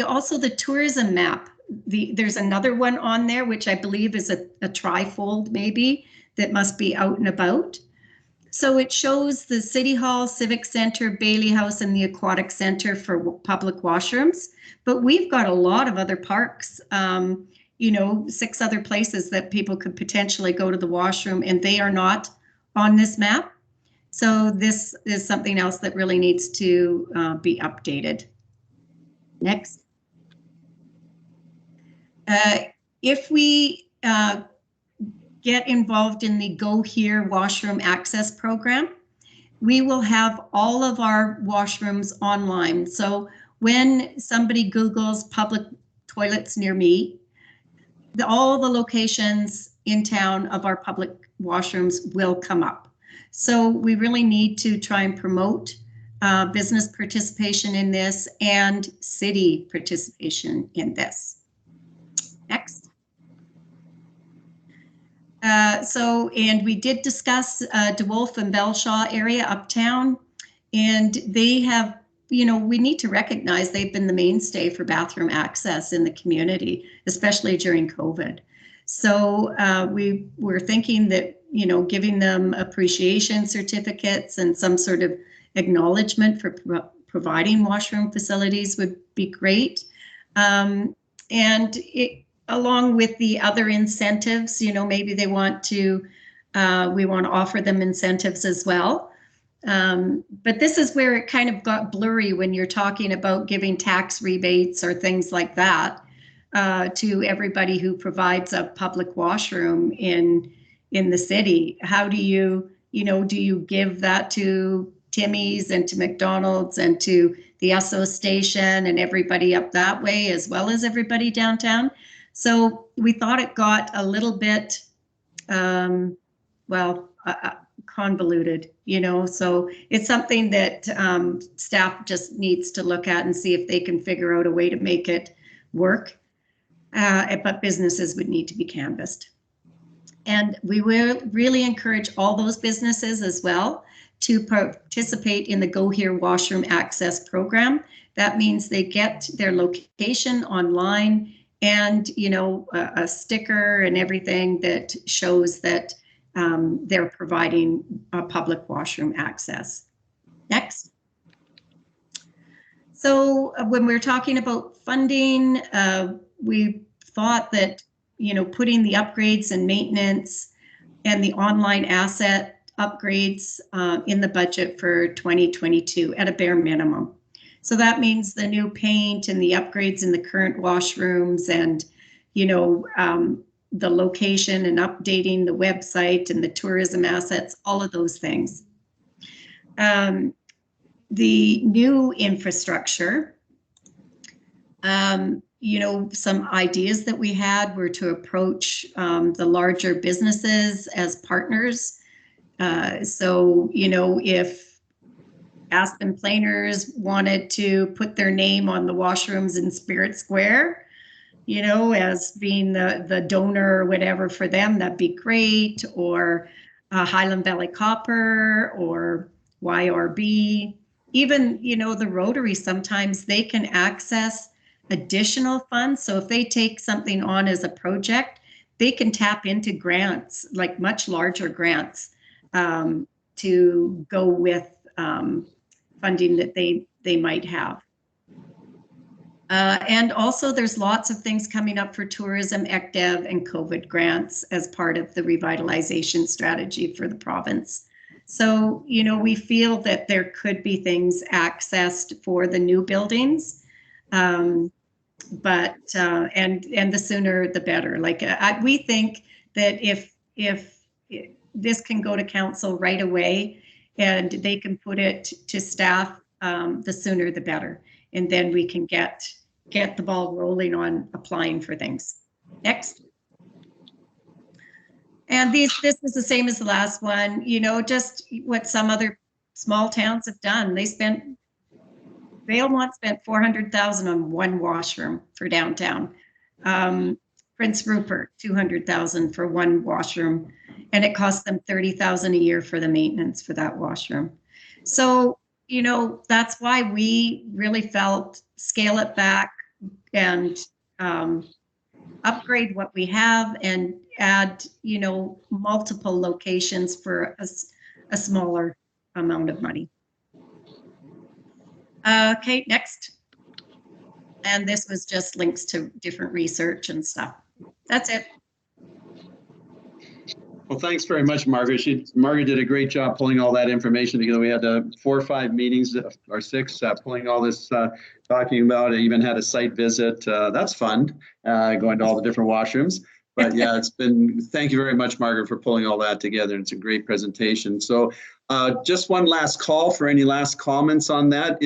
also the tourism map, there's another one on there, which I believe is a trifold maybe, that must be out and about. So it shows the City Hall, Civic Center, Bailey House, and the Aquatic Center for public washrooms. But we've got a lot of other parks, 6 other places that people could potentially go to the washroom, and they are not on this map. So this is something else that really needs to be updated. Next. If we get involved in the GoHere washroom access program, we will have all of our washrooms online. So when somebody Googles public toilets near me, all the locations in town of our public washrooms will come up. So we really need to try and promote business participation in this and city participation in this. Next. And we did discuss DeWolf and Bellshaw area uptown, and they have, we need to recognize they've been the mainstay for bathroom access in the community, especially during COVID. So we were thinking that, giving them appreciation certificates and some sort of acknowledgement for providing washroom facilities would be great. Along with the other incentives, maybe they want to, we want to offer them incentives as well. But this is where it kind of got blurry when you're talking about giving tax rebates or things like that to everybody who provides a public washroom in the city. How do you, do you give that to Timmy's and to McDonald's and to the Esso station and everybody up that way, as well as everybody downtown? So we thought it got a little bit, convoluted, so it's something that staff just needs to look at and see if they can figure out a way to make it work. But businesses would need to be canvassed. And we will really encourage all those businesses as well to participate in the GoHere washroom access program. That means they get their location online and, a sticker and everything that shows that they're providing public washroom access. Next. So when we're talking about funding, we thought that, putting the upgrades and maintenance and the online asset upgrades in the budget for 2022 at a bare minimum. So that means the new paint and the upgrades in the current washrooms and, the location and updating the website and the tourism assets, all of those things. The new infrastructure, some ideas that we had were to approach the larger businesses as partners. So, if Aspen Planers wanted to put their name on the washrooms in Spirit Square, as being the donor or whatever for them, that'd be great. Or Highland Valley Copper or YRB, even, the Rotary, sometimes they can access additional funds. So if they take something on as a project, they can tap into grants, like much larger grants, to go with funding that they might have. And also there's lots of things coming up for tourism, ECDEV, and COVID grants as part of the revitalization strategy for the province. So, we feel that there could be things accessed for the new buildings, and the sooner the better. Like we think that if this can go to council right away, and they can put it to staff the sooner the better. And then we can get the ball rolling on applying for things. Next. And this is the same as the last one, you know, just what some other small towns have done. Valemont spent $400,000 on one washroom for downtown. Prince Rupert, $200,000 for one washroom, and it cost them $30,000 a year for the maintenance for that washroom. So, you know, that's why we really felt scale it back and upgrade what we have and add, you know, multiple locations for a smaller amount of money. Okay, next. And this was just links to different research and stuff. That's it. Well, thanks very much, Margaret. Margaret did a great job pulling all that information together. We had 4 or 5 meetings, or 6, pulling all this, talking about it, even had a site visit. That's fun, going to all the different washrooms. But yeah, thank you very much, Margaret, for pulling all that together. It's a great presentation. So just one last call for any last comments on that,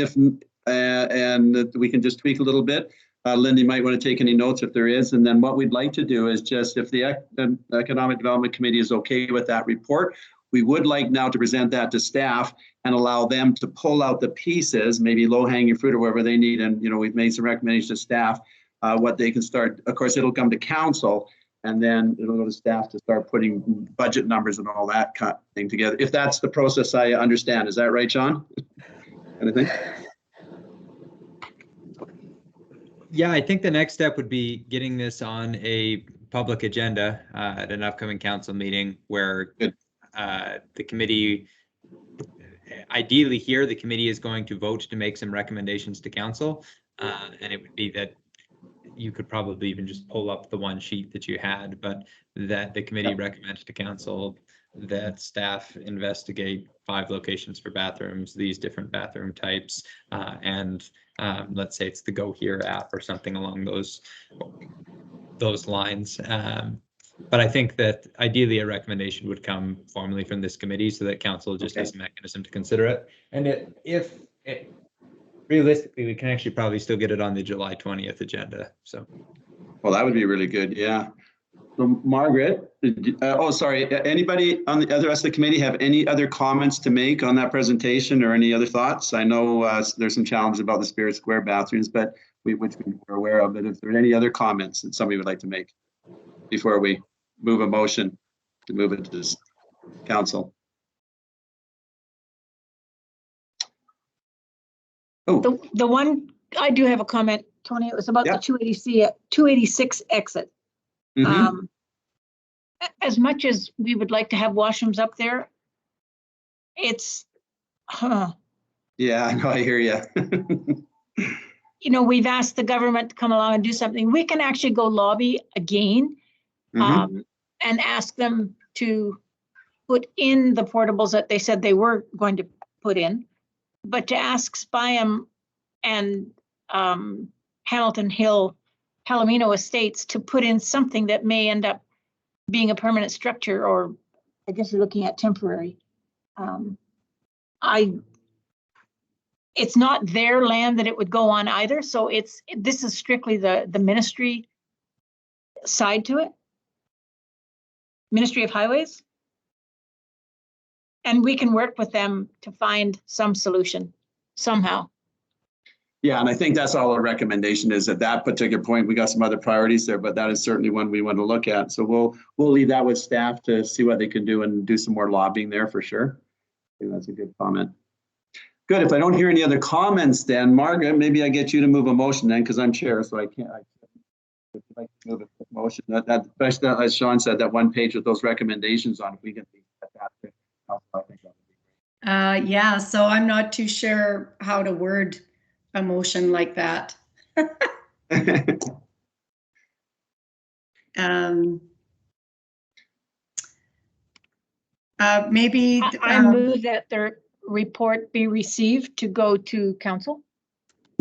and we can just tweak a little bit. Lindy might want to take any notes if there is. And then what we'd like to do is just, if the Economic Development Committee is okay with that report, we would like now to present that to staff and allow them to pull out the pieces, maybe low-hanging fruit or whatever they need. And, you know, we've made some recommendations to staff, what they can start. Of course, it'll come to council, and then it'll go to staff to start putting budget numbers and all that kind of thing together. If that's the process I understand. Is that right, Sean? Anything? Yeah, I think the next step would be getting this on a public agenda at an upcoming council meeting where the committee, ideally here, the committee is going to vote to make some recommendations to council. And it would be that you could probably even just pull up the one sheet that you had, but that the committee recommends to council that staff investigate 5 locations for bathrooms, these different bathroom types, and let's say it's the GoHere app or something along those lines. But I think that ideally a recommendation would come formally from this committee so that council just has a mechanism to consider it. And realistically, we can actually probably still get it on the July 20th agenda. So, well, that would be really good. Yeah. So Margaret, sorry, anybody on the other rest of the committee have any other comments to make on that presentation or any other thoughts? I know there's some challenges about the Spirit Square bathrooms, but which we were aware of. But if there are any other comments that somebody would like to make before we move a motion to move it to this council. Oh, the one, I do have a comment, Tony. It was about the 286 exit. mm-hmm. As much as we would like to have washrooms up there, it's, Yeah, I know, I hear you. You know, we've asked the government to come along and do something. We can actually go lobby again, and ask them to put in the portables that they said they were going to put in, but to ask Spyam and Hamilton Hill, Palomino Estates to put in something that may end up being a permanent structure, or I guess you're looking at temporary. It's not their land that it would go on either. So this is strictly the ministry side to it. Ministry of Highways. And we can work with them to find some solution somehow. Yeah, and I think that's all our recommendation is at that particular point. We got some other priorities there, but that is certainly one we want to look at. So we'll leave that with staff to see what they can do and do some more lobbying there for sure. I think that's a good comment. Good. If I don't hear any other comments, then Margaret, maybe I get you to move a motion then, because I'm chair, so I can't. I'd like to move a motion. That especially as Sean said, that one page with those recommendations on. If we can get that, I think that would be great. Yeah. So I'm not too sure how to word a motion like that. Maybe I move that the report be received to go to council.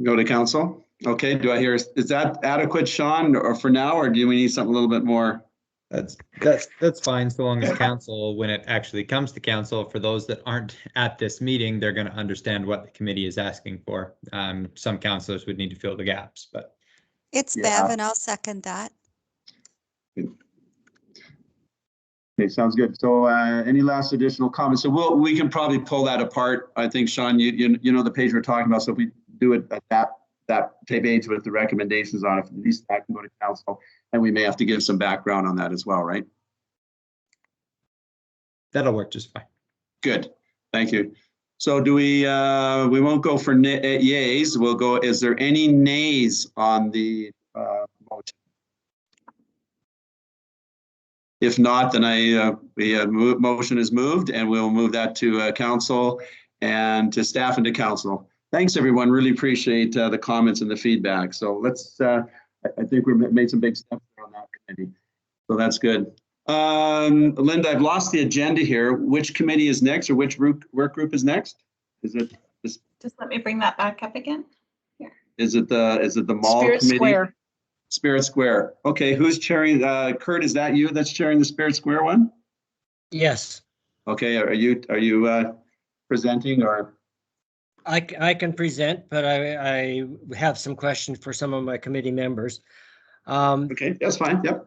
Go to council. Okay. Do I hear? Is that adequate, Sean, or for now, or do we need something a little bit more That's fine, so long as council, when it actually comes to council, for those that aren't at this meeting, they're going to understand what the committee is asking for. Some councilors would need to fill the gaps, but It's Yeah. Bev, and I'll second that. Okay, sounds good. So any last additional comments? So we can probably pull that apart. I think, Sean, you know the page we're talking about. So if we do it at that page with the recommendations on it, at least that can go to council, and we may have to give some background on that as well, right? that'll work just fine. Good, thank you. So do we won't go for yays, we'll go, is there any nays on the motion? If not, then motion is moved, and we'll move that to council and to staff and to council. Thanks, everyone. Really appreciate the comments and the feedback. So let's, I think we've made some big steps on that committee. So that's good. Linda, I've lost the agenda here. Which committee is next, or which work group is next? Is it this? Just let me bring that back up again. Is it the mall Spirit committee? Square. Spirit Square. Okay, who's chairing? Kurt, is that you that's chairing the Spirit Square one? Yes, Okay, are you presenting, or? I can present, but I have some questions for some of my committee members. Okay, that's fine. Yep.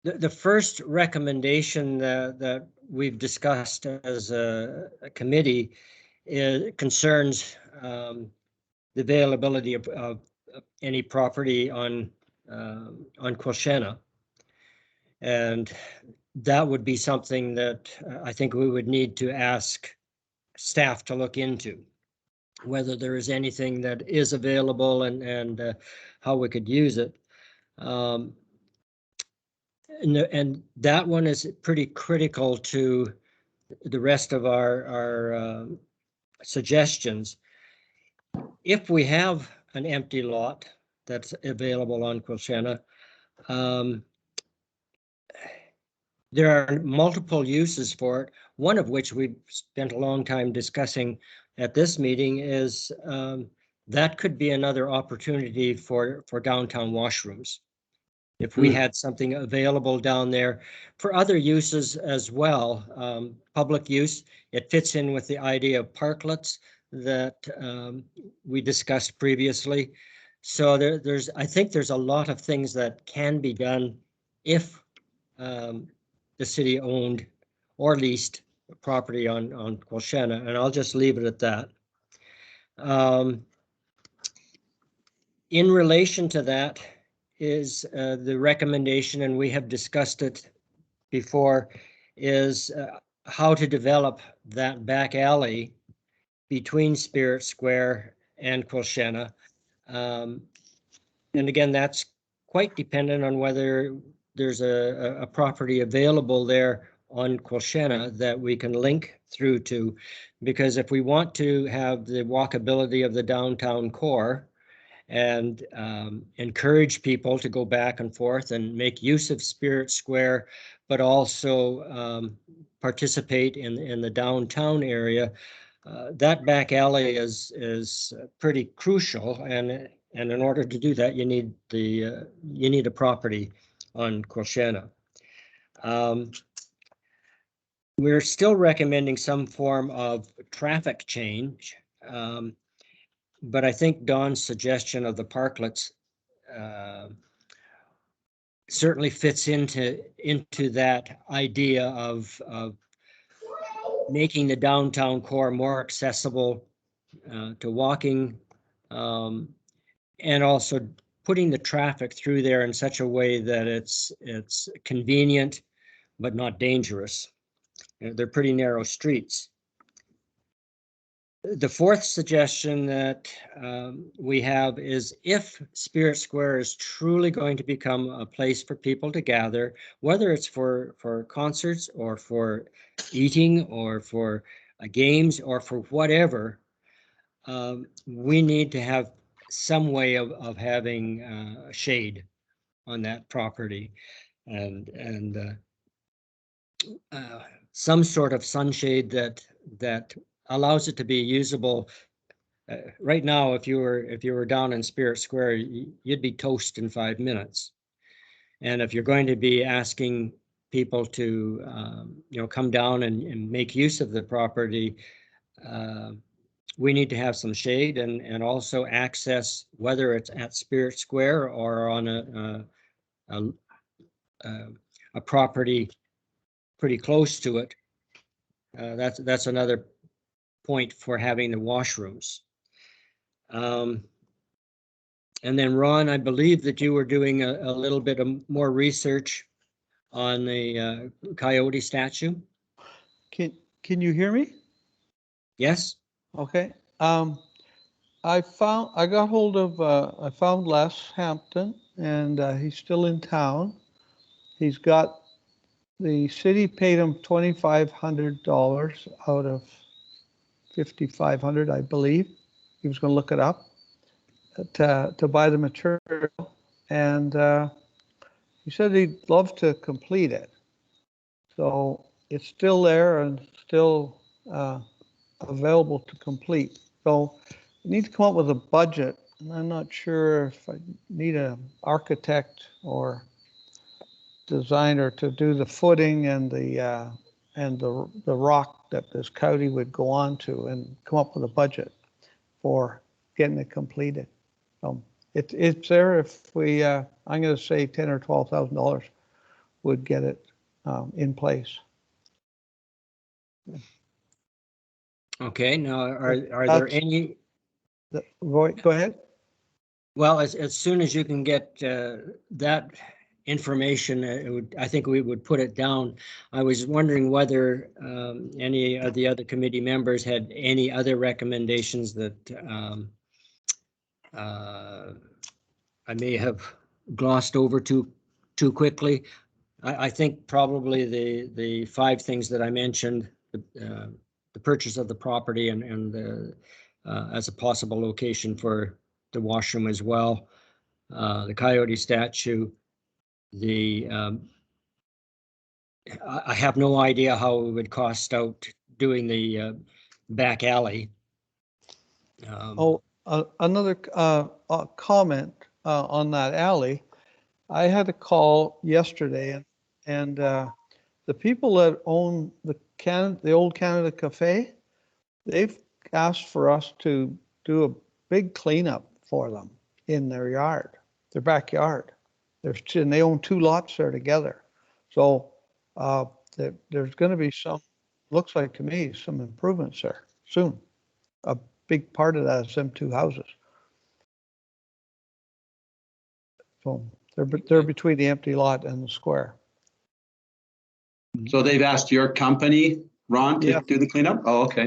The first recommendation that we've discussed as a committee concerns the availability of any property on Quilchena. And that would be something that I think we would need to ask staff to look into, whether there is anything that is available and how we could use it. And that one is pretty critical to the rest of our suggestions. If we have an empty lot that's available on Quilchena, there are multiple uses for it, one of which we've spent a long time discussing at this meeting is that could be another opportunity for downtown washrooms. If we had something available down there for other uses as well, public use, it fits in with the idea of parklets that we discussed previously. So I think there's a lot of things that can be done if the city owned or leased property on Quilchena, and I'll just leave it at that. In relation to that is the recommendation, and we have discussed it before, is how to develop that back alley between Spirit Square and Quilchena. And again, that's quite dependent on whether there's a property available there on Quilchena that we can link through to, because if we want to have the walkability of the downtown core and encourage people to go back and forth and make use of Spirit Square, but also participate in the downtown area, that back alley is pretty crucial, and in order to do that, you need a property on Quilchena. We're still recommending some form of traffic change, but I think Don's suggestion of the parklets certainly fits into that idea of making the downtown core more accessible to walking, and also putting the traffic through there in such a way that it's convenient but not dangerous. They're pretty narrow streets. The fourth suggestion that we have is, if Spirit Square is truly going to become a place for people to gather, whether it's for concerts or for eating or for games or for whatever, we need to have some way of having shade on that property, and some sort of sunshade that allows it to be usable. Right now, if you were down in Spirit Square, you'd be toast in 5 minutes. And if you're going to be asking people to, come down and make use of the property, we need to have some shade and also access, whether it's at Spirit Square or on a property pretty close to it. That's another point for having the washrooms. And then Ron, I believe that you were doing a little bit of more research on the coyote statue. Can you hear me? Yes? Okay. I got hold of, I found Les Hampton, and he's still in town. He's got, the city paid him $2,500 out of $5,500, I believe. He was going to look it up to buy the material, and he said he'd love to complete it. So it's still there and still available to complete. So we need to come up with a budget, and I'm not sure if I need an architect or designer to do the footing and the rock that this coyote would go on to, and come up with a budget for getting it completed. So it's there. If we, I'm going to say $10,000 or $12,000 would get it in place. Okay, now are there any? Go ahead. Well, as soon as you can get that information, I think we would put it down. I was wondering whether any of the other committee members had any other recommendations that I may have glossed over too quickly. I think probably the 5 things that I mentioned, the purchase of the property and the, as a possible location for the washroom as well, the coyote statue, I have no idea how it would cost out doing the back alley. Another comment on that alley. I had a call yesterday, and the people that own the old Canada Cafe, they've asked for us to do a big cleanup for them in their yard, their backyard. And they own 2 lots there together. So there's going to be some, looks like to me, some improvements there soon. A big part of that is them 2 houses. So they're between the empty lot and the square. So they've asked your company, Ron, to do the cleanup? Oh, okay.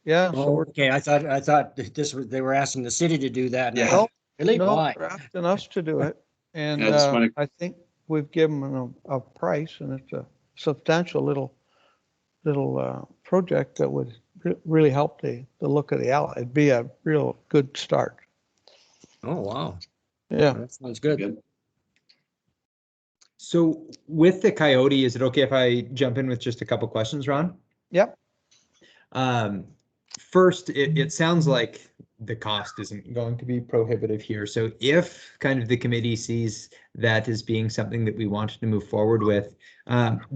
Yeah. Oh, So okay. I thought they were asking the city to do that. Yeah. Really? no, Why? they're asking us to do it. And I think we've given them a price, and it's a substantial little project that would really help the look of the alley. It'd be a real good start. Oh, wow. Yeah. That sounds good. So with the coyote, is it okay if I jump in with just a couple questions, Ron? Yep. First, it sounds like the cost isn't going to be prohibitive here. So if kind of the committee sees that as being something that we wanted to move forward with,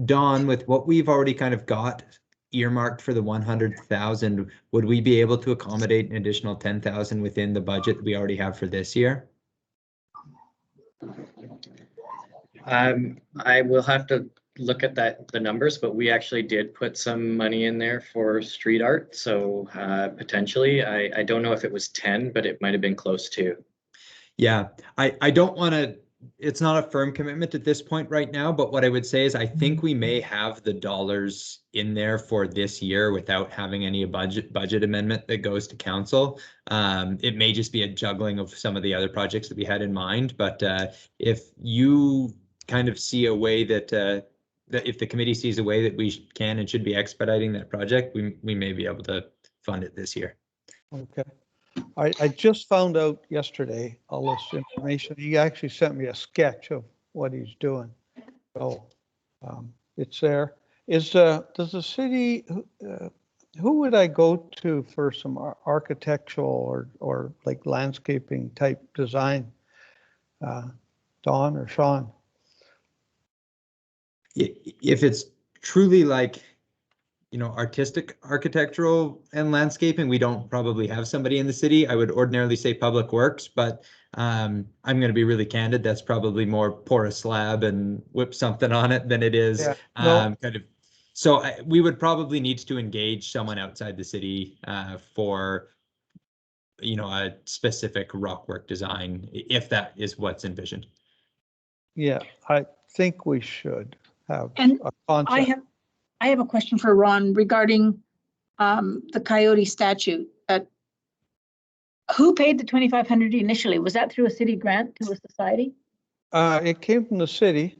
Dawn, with what we've already kind of got earmarked for the 100,000, would we be able to accommodate an additional 10,000 within the budget that we already have for this year? I will have to look at the numbers, but we actually did put some money in there for street art. So potentially, I don't know if it was 10, but it might have been close to. Yeah, I don't want to, it's not a firm commitment at this point right now, but what I would say is I think we may have the dollars in there for this year without having any budget amendment that goes to council. It may just be a juggling of some of the other projects that we had in mind, but if you kind of see a way that if the committee sees a way that we can and should be expediting that project, we may be able to fund it this year. Okay. I just found out yesterday all this information. He actually sent me a sketch of what he's doing. So it's there. Does the city, who would I go to for some architectural or like landscaping type design? Dawn or Sean? if it's truly like, you know, artistic architectural and landscaping, we don't probably have somebody in the city. I would ordinarily say public works, but I'm going to be really candid. That's probably more pour a slab and whip something on it than it is kind of. So we would probably need to engage someone outside the city for, you know, a specific rock work design, if that is what's envisioned. Yeah, I think we should have And a concept. I have a question for Ron regarding the coyote statute. Who paid the 2,500 initially? Was that through a city grant to a society? It came from the city,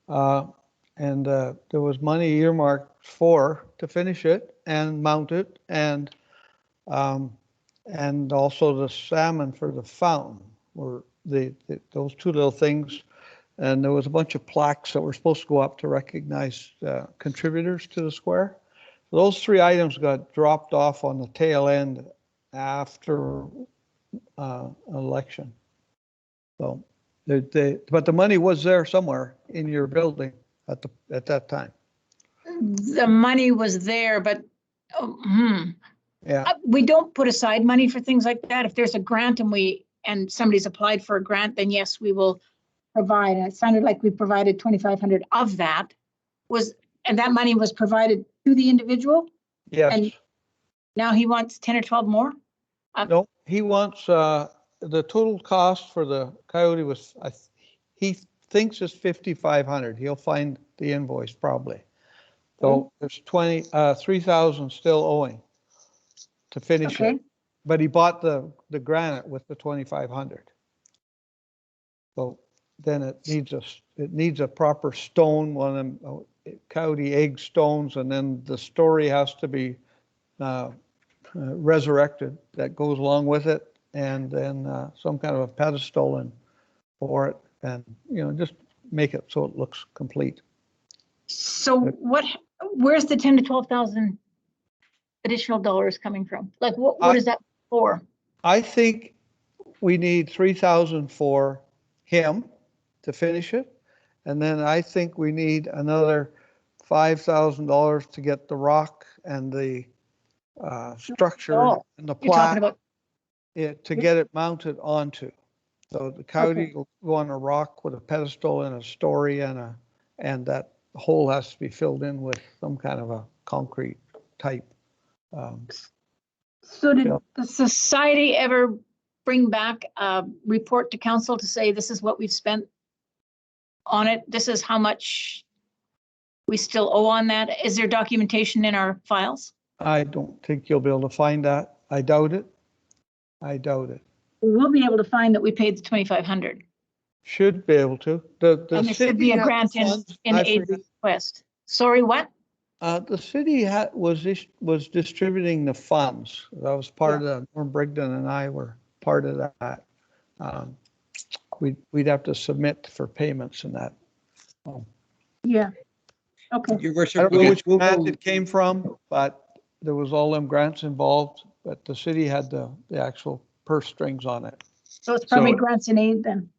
and there was money earmarked to finish it and mount it, and also the salmon for the fountain were those two little things. And there was a bunch of plaques that were supposed to go up to recognize contributors to the square. So those three items got dropped off on the tail end after election. So, but the money was there somewhere in your building at that time. The money was there, but Yeah. we don't put aside money for things like that. If there's a grant and somebody's applied for a grant, then yes, we will provide. And it sounded like we provided 2,500 of that. And that money was provided to the individual? Yes. And now he wants 10 or 12 more? No, he wants the total cost for the coyote was he thinks it's 5,500. He'll find the invoice probably. So there's 3,000 still owing to finish it. But he bought the granite with the 2,500. So then it needs a proper stone, one of them coyote egg stones, and then the story has to be resurrected that goes along with it, and then some kind of a pedestal for it, and just make it so it looks complete. So where's the 10 to 12,000 additional dollars coming from? Like what is that for? I think we need 3,000 for him to finish it, and then I think we need another $5,000 to get the rock and the structure and the plaque to get it mounted onto. So the coyote will go on a rock with a pedestal and a story, and that hole has to be filled in with some kind of a concrete type. So did the society ever bring back a report to council to say this is what we've spent on it? This is how much we still owe on that? Is there documentation in our files? I don't think you'll be able to find that. I doubt it. We'll be able to find that we paid the 2,500. Should be able to. The and there should be a grant in aid request. Sorry, what? The city was distributing the funds. That was part of the, Norm Brigden and I were part of that. We'd have to submit for payments and that. Yeah. Okay. Your worship, I don't know which grant it came from, but there was all them grants involved, but the city had the actual purse strings on it. So it's probably grants in aid then?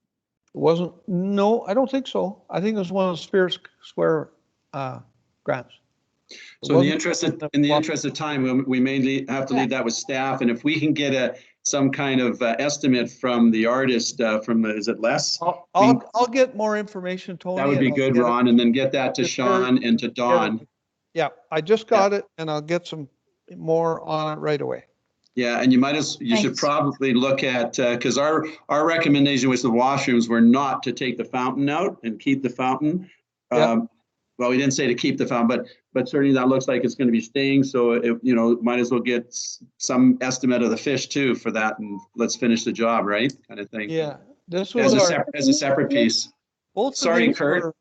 It wasn't, no, I don't think so. I think it was one of the Spirit Square grants. So in the interest of time, we mainly have to leave that with staff. And if we can get some kind of estimate from the artist, is it Les? I'll get more information, Tony. That would be good, Ron, and then get that to Sean and to Dawn. Yeah, I just got it, and I'll get some more on it right away. Yeah, and you should probably look at, because our recommendation was the washrooms were not to take the fountain out and keep the fountain. Well, we didn't say to keep the fountain, but certainly that looks like it's going to be staying. So it, might as well get some estimate of the fish too for that, and let's finish the job, right? Kind of thing. Yeah, this was as a separate piece. Sorry, Kurt.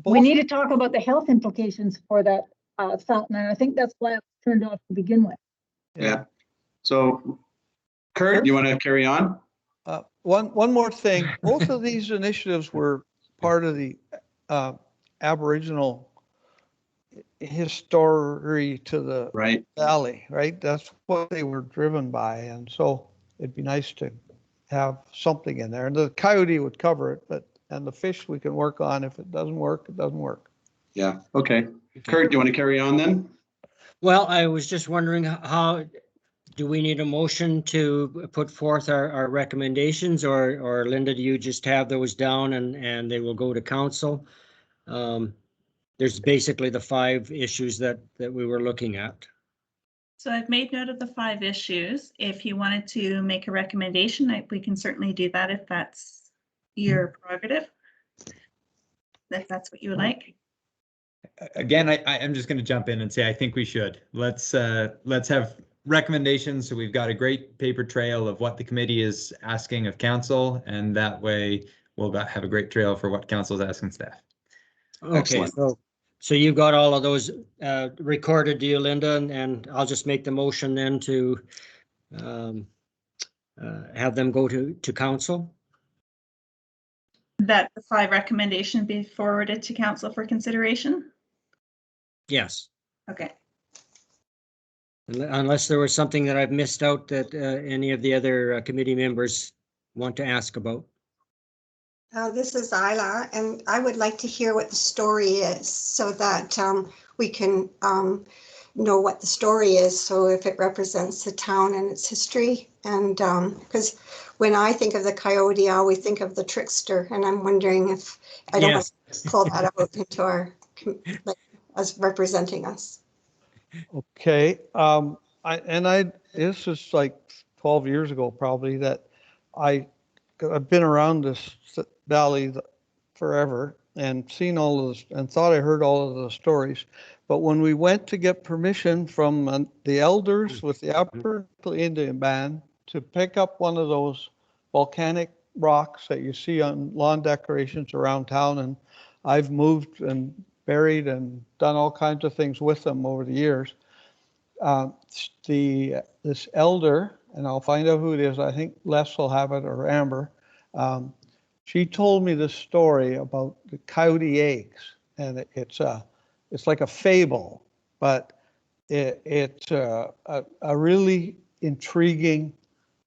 We need to talk about the health implications for that fountain, and I think that's why it was turned off to begin with. Yeah. So, Kurt, you want to carry on? One more thing. Both of these initiatives were part of the Aboriginal history to the valley, right? That's what they were driven by, and so it'd be nice to have something in there. And the coyote would cover it, and the fish we can work on. If it doesn't work, it doesn't work. Yeah, okay. Kurt, do you want to carry on then? Well, I was just wondering how, do we need a motion to put forth our recommendations, or Linda, do you just have those down and they will go to council? There's basically the 5 issues that we were looking at. So I've made note of the 5 issues. If you wanted to make a recommendation, we can certainly do that if that's your prerogative. If that's what you would like. Again, I'm just going to jump in and say I think we should. Let's have recommendations. So we've got a great paper trail of what the committee is asking of council, and that way we'll have a great trail for what council is asking staff. Okay, Excellent. so you've got all of those recorded, do you, Linda? And I'll just make the motion then to have them go to council. That the 5 recommendations be forwarded to council for consideration? Yes. Okay. Unless there was something that I've missed out that any of the other committee members want to ask about. This is Isla, and I would like to hear what the story is so that we can know what the story is. So if it represents the town and its history, and because when I think of the coyote, I always think of the trickster, and I'm wondering if I don't want to pull that out into our like, as representing us. Okay, this is like 12 years ago probably that I've been around this valley forever and seen all of this and thought I heard all of the stories. But when we went to get permission from the elders with the Upper Indian Band to pick up one of those volcanic rocks that you see on lawn decorations around town, and I've moved and buried and done all kinds of things with them over the years. This elder, and I'll find out who it is, I think Les will have it, or Amber, she told me this story about the coyote eggs, and it's like a fable, but it's a really intriguing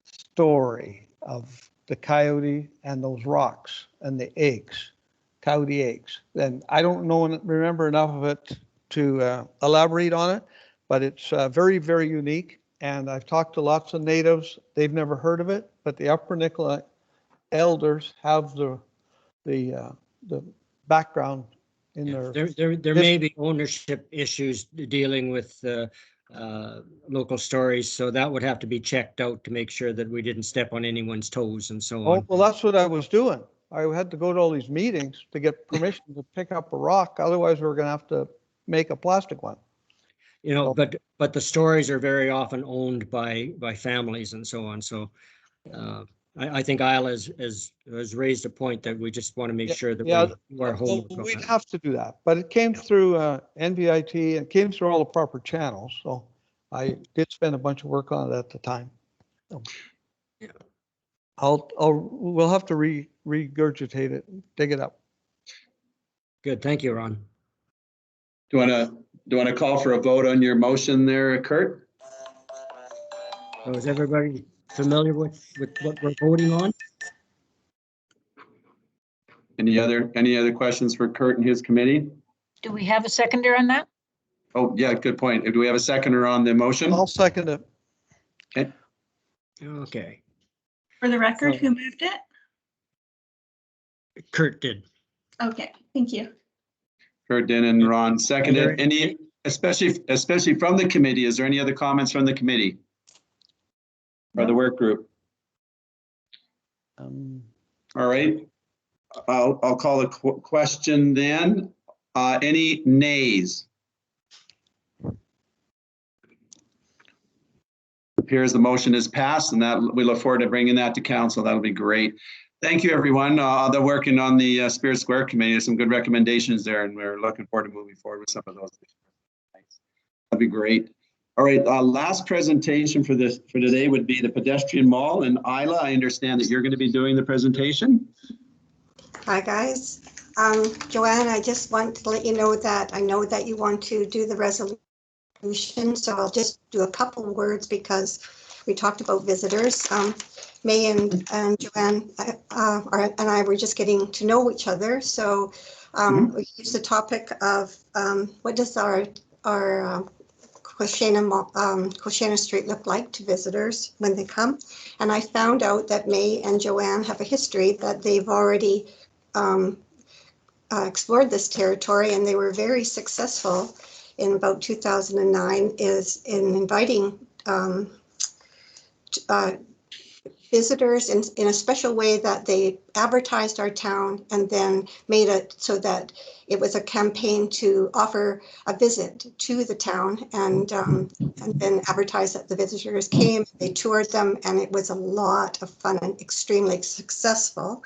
story of the coyote and those rocks and the eggs, coyote eggs. And I don't remember enough of it to elaborate on it, but it's very, very unique. And I've talked to lots of natives. They've never heard of it, but the Upper Nicola elders have the background in their. There may be ownership issues dealing with local stories, so that would have to be checked out to make sure that we didn't step on anyone's toes and so on. Oh, well, that's what I was doing. I had to go to all these meetings to get permission to pick up a rock. Otherwise, we were going to have to make a plastic one. You know, but the stories are very often owned by families and so on. So I think Isla has raised a point that we just want to make sure that we are home. We'd have to do that, but it came through NVIT and came through all the proper channels. So I did spend a bunch of work on it at the time. So, yeah. We'll have to regurgitate it, dig it up. Good, thank you, Ron. Do you want to call for a vote on your motion there, Kurt? So is everybody familiar with what we're voting on? Any other questions for Kurt and his committee? Do we have a seconder on that? Oh, yeah, good point. Do we have a seconder on the motion? I'll second it. Okay. Okay. For the record, who moved it? Kurt did. Okay, thank you. Kurt did and Ron seconded. Any, especially from the committee, is there any other comments from the committee? Or the work group? All right. I'll call a question then. Any nays? Appears the motion is passed, and that we look forward to bringing that to council. That'll be great. Thank you, everyone. They're working on the Spirit Square Committee. There's some good recommendations there, and we're looking forward to moving forward with some of those. That'd be great. All right, last presentation for today would be the pedestrian mall. And Isla, I understand that you're going to be doing the presentation. Hi, guys. Joanne, I just want to let you know that I know that you want to do the resolution, so I'll just do a couple words because we talked about visitors. May and Joanne and I were just getting to know each other, so We use the topic of what does our Quashana Street look like to visitors when they come. And I found out that May and Joanne have a history that they've already explored this territory, and they were very successful in about 2009 is in inviting visitors in a special way that they advertised our town and then made it so that it was a campaign to offer a visit to the town, and then advertised that the visitors came, they toured them, and it was a lot of fun and extremely successful.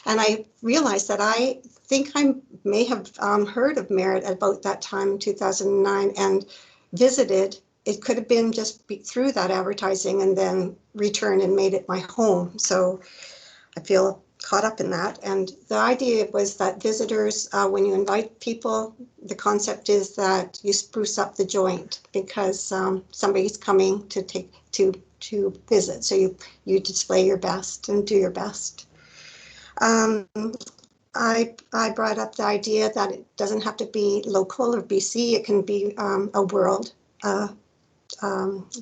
And I realized that I think I may have heard of Merritt about that time in 2009 and visited. It could have been just through that advertising and then returned and made it my home. So I feel caught up in that. And the idea was that visitors, when you invite people, the concept is that you spruce up the joint because somebody's coming to visit. So you display your best and do your best. I brought up the idea that it doesn't have to be local or BC. It can be a world.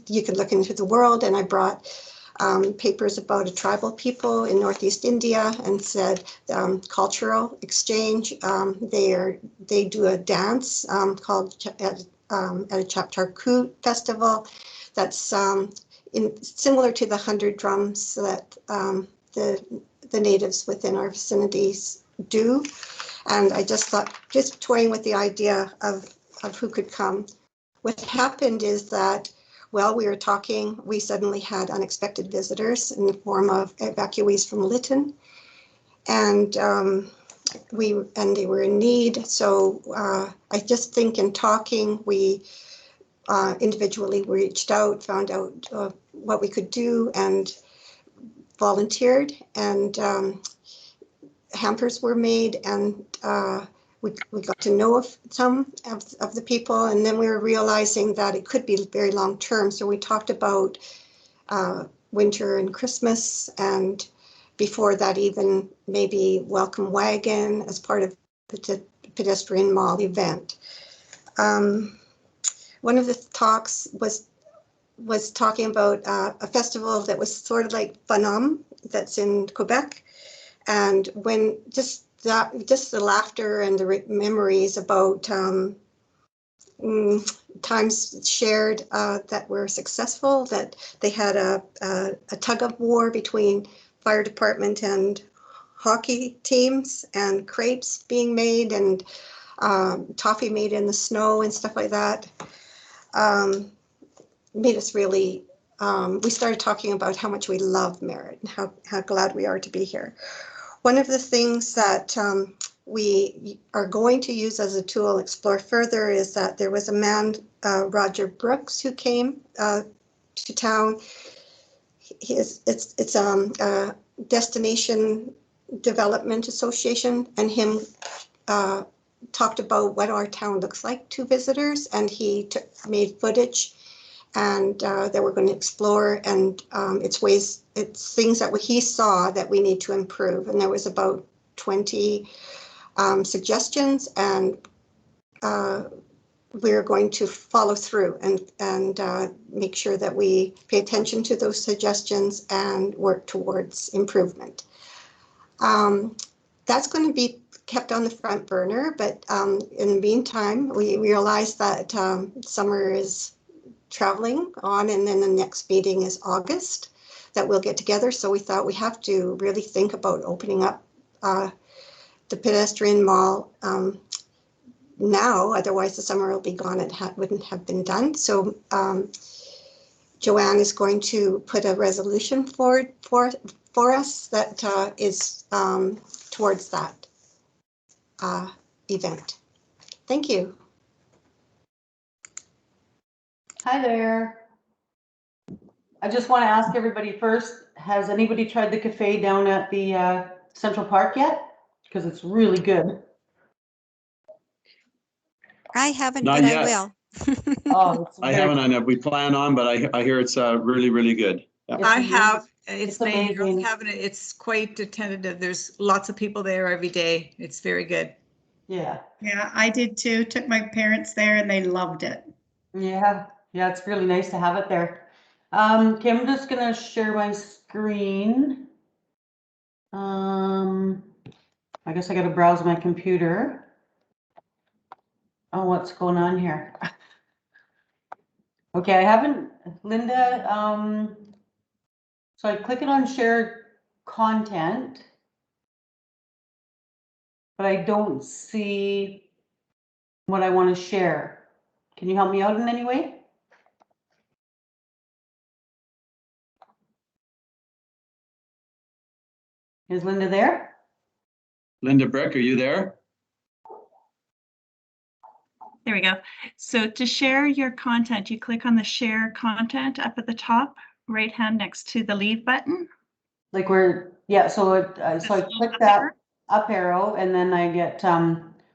You can look into the world, and I brought papers about a tribal people in Northeast India and said cultural exchange. They do a dance called at a Chaptarku festival that's similar to the 100 drums that the natives within our vicinities do. And I just thought, just toying with the idea of who could come. What happened is that while we were talking, we suddenly had unexpected visitors in the form of evacuees from Lytton, and they were in need. So I just think in talking, we individually reached out, found out what we could do, and volunteered, and hampers were made, and we got to know some of the people, and then we were realizing that it could be very long term. So we talked about winter and Christmas, and before that even maybe welcome wagon as part of the pedestrian mall event. One of the talks was talking about a festival that was sort of like Fanam that's in Quebec, and when just the laughter and the memories about times shared that were successful, that they had a tug of war between fire department and hockey teams, and crepes being made, and toffee made in the snow and stuff like that. Made us really, we started talking about how much we love Merritt and how glad we are to be here. One of the things that we are going to use as a tool, explore further, is that there was a man, Roger Brooks, who came to town. It's a Destination Development Association, and him talked about what our town looks like to visitors, and he made footage and that we're going to explore, and it's things that he saw that we need to improve. And there was about 20 suggestions, and we're going to follow through and make sure that we pay attention to those suggestions and work towards improvement. That's going to be kept on the front burner, but in the meantime, we realize that summer is traveling on, and then the next meeting is August that we'll get together. So we thought we have to really think about opening up the pedestrian mall now, otherwise the summer will be gone. It wouldn't have been done. So Joanne is going to put a resolution forward for us that is towards that event. Thank you. Hi there. I just want to ask everybody first, has anybody tried the cafe down at the Central Park yet? Because it's really good. I haven't, Not but yet. I will. Oh, it's I very- haven't, Anya. We plan on, but I hear it's really, really good. Yeah. it's I amazing. have. It's made amazing. having it. It's quite tentative. There's lots of people there every day. It's very good. Yeah. Yeah, I did too. Took my parents there and they loved it. Yeah, yeah, it's really nice to have it there. Okay, I'm just gonna share my screen. I guess I gotta browse my computer. Oh, what's going on here? Okay, I haven't, Linda, so I click it on share content, but I don't see what I want to share. Can you help me out in any way? Is Linda there? Linda Brick, are you there? There we go. So to share your content, you click on the share content up at the top, right hand next to the leave button. Like where, yeah, so it, so I This click up that arrow. up arrow and then I get,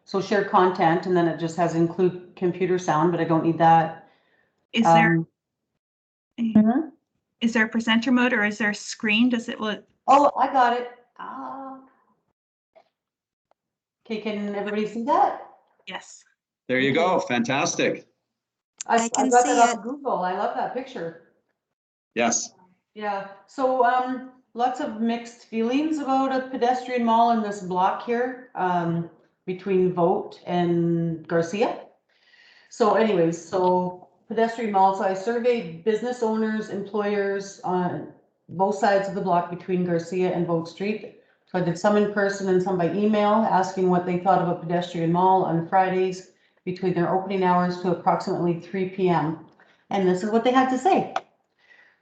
so share content and then it just has include computer sound, but I don't need that. Is there Mhm. is there a presenter mode or is there a screen? Does it will Oh, I got it. Okay, can everybody see that? yes. There you go. Fantastic. I can got see that off it. Google. I love that picture. Yes. Yeah, so lots of mixed feelings about a pedestrian mall in this block here, between Vogt and Garcia. So anyways, so pedestrian malls, I surveyed business owners, employers on both sides of the block between Garcia and Vogt Street. So I did some in person and some by email, asking what they thought of a pedestrian mall on Fridays between their opening hours to approximately 3 p.m. And this is what they had to say.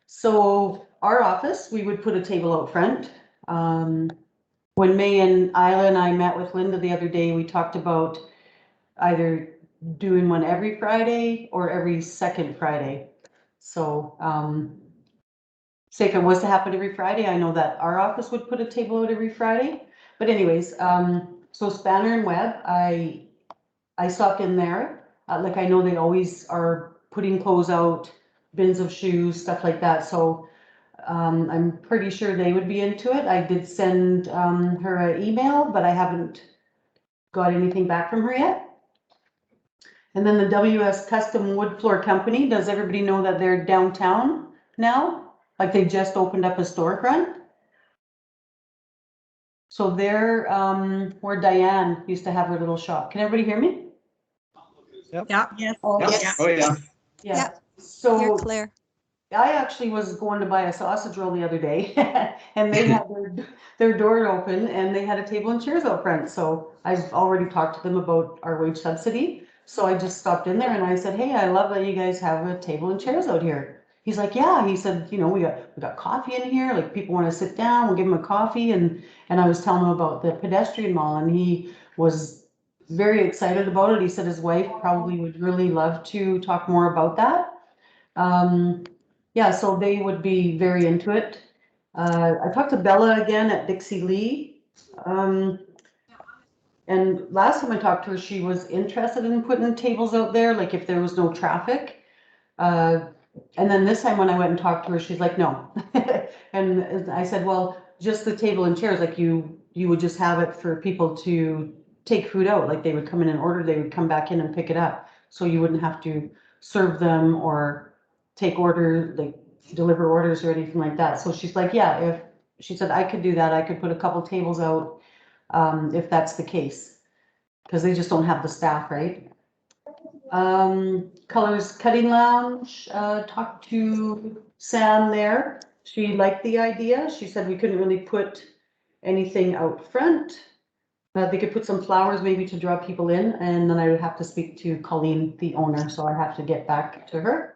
So our office, we would put a table out front. When May and Isla and I met with Linda the other day, we talked about either doing one every Friday or every second Friday. So say if it was to happen every Friday, I know that our office would put a table out every Friday. But anyways, so Spanner and Webb, I stopped in there. Like I know they always are putting clothes out, bins of shoes, stuff like that. So I'm pretty sure they would be into it. I did send her an email, but I haven't got anything back from her yet. And then the WS Custom Wood Floor Company, does everybody know that they're downtown now? Like they just opened up a storefront? So they're where Diane used to have her little shop. Can everybody hear me? Yeah. Yes. Oh, Yep. Yes. Oh, yeah. yeah. Yep. You're So clear. I actually was going to buy a sausage roll the other day and they had their door open and they had a table and chairs out front. So I've already talked to them about our wage subsidy. So I just stopped in there and I said, hey, I love that you guys have a table and chairs out here. He's like, yeah, he said, you know, we got coffee in here. Like people want to sit down, we'll give them a coffee. And I was telling him about the pedestrian mall and he was very excited about it. He said his wife probably would really love to talk more about that. Yeah, so they would be very into it. I talked to Bella again at Dixie Lee. And last time I talked to her, she was interested in putting tables out there, like if there was no traffic. And then this time when I went and talked to her, she's like, no. And I said, well, just the table and chairs, like you would just have it for people to take food out. Like they would come in and order, they would come back in and pick it up. So you wouldn't have to serve them or take orders, like deliver orders or anything like that. So she's like, yeah, if she said I could do that, I could put a couple tables out if that's the case, because they just don't have the staff, right? Colors Cutting Lounge, talked to Sam there. She liked the idea. She said we couldn't really put anything out front. They could put some flowers maybe to draw people in, and then I would have to speak to Colleen, the owner, so I have to get back to her.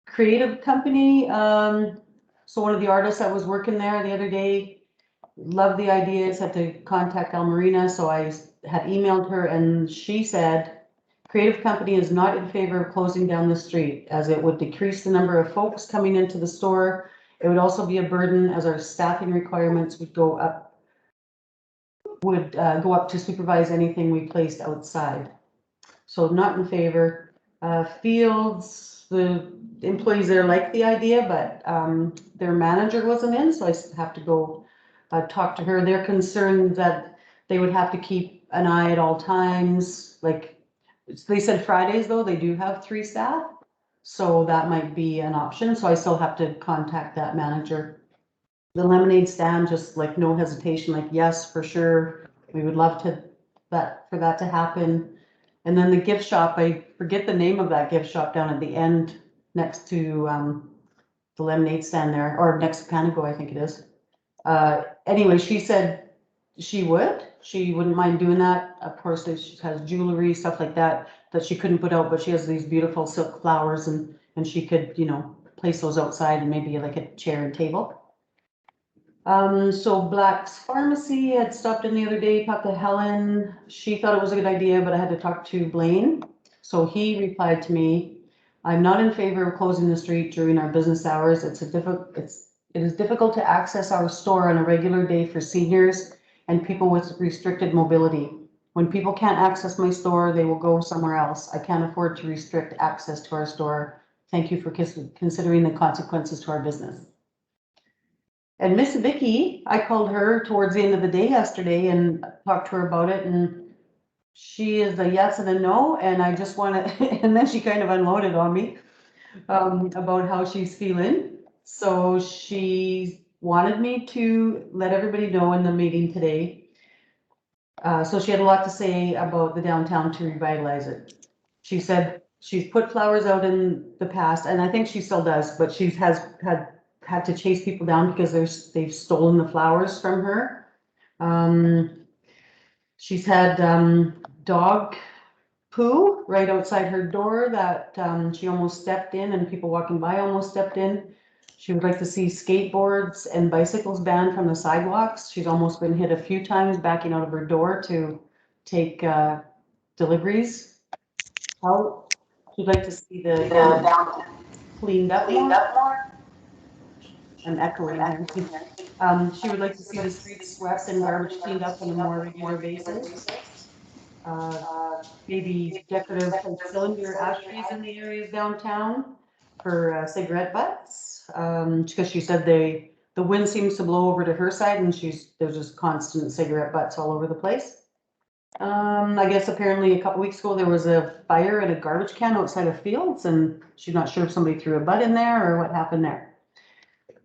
Creative Company, so one of the artists that was working there the other day loved the ideas, had to contact Elmarina, so I had emailed her and she said, Creative Company is not in favor of closing down the street as it would decrease the number of folks coming into the store. It would also be a burden as our staffing requirements would go up to supervise anything we placed outside. So not in favor. Fields, the employees there liked the idea, but their manager wasn't in, so I have to go talk to her. They're concerned that they would have to keep an eye at all times. Like, they said Fridays though, they do have 3 staff. So that might be an option. So I still have to contact that manager. The lemonade stand, just like no hesitation, like yes, for sure. We would love for that to happen. And then the gift shop, I forget the name of that gift shop down at the end next to the lemonade stand there, or next to Panago, I think it is. Anyway, she said she wouldn't mind doing that. Of course, she has jewelry, stuff like that she couldn't put out, but she has these beautiful silk flowers and she could, you know, place those outside and maybe like a chair and table. So Black's Pharmacy had stopped in the other day, talked to Helen. She thought it was a good idea, but I had to talk to Blaine. So he replied to me, I'm not in favor of closing the street during our business hours. It is difficult to access our store on a regular day for seniors and people with restricted mobility. When people can't access my store, they will go somewhere else. I can't afford to restrict access to our store. Thank you for considering the consequences to our business. And Miss Vicky, I called her towards the end of the day yesterday and talked to her about it, and she is a yes and a no, and I just want to, and then she kind of unloaded on me about how she's feeling. So she wanted me to let everybody know in the meeting today. So she had a lot to say about the downtown to revitalize it. She said she's put flowers out in the past, and I think she still does, but she has had to chase people down because they've stolen the flowers from her. She's had dog poo right outside her door that she almost stepped in, and people walking by almost stepped in. She would like to see skateboards and bicycles banned from the sidewalks. She's almost been hit a few times backing out of her door to take deliveries out. She'd like to see the downtown cleaned up more. I'm echoing here. She would like to see the streets swept and garbage cleaned up on a more regular basis. Maybe decorative cylinder ash trees in the areas downtown for cigarette butts. Because she said the wind seems to blow over to her side, and there's just constant cigarette butts all over the place. I guess apparently a couple weeks ago there was a fire at a garbage can outside of Fields, and she's not sure if somebody threw a butt in there or what happened there.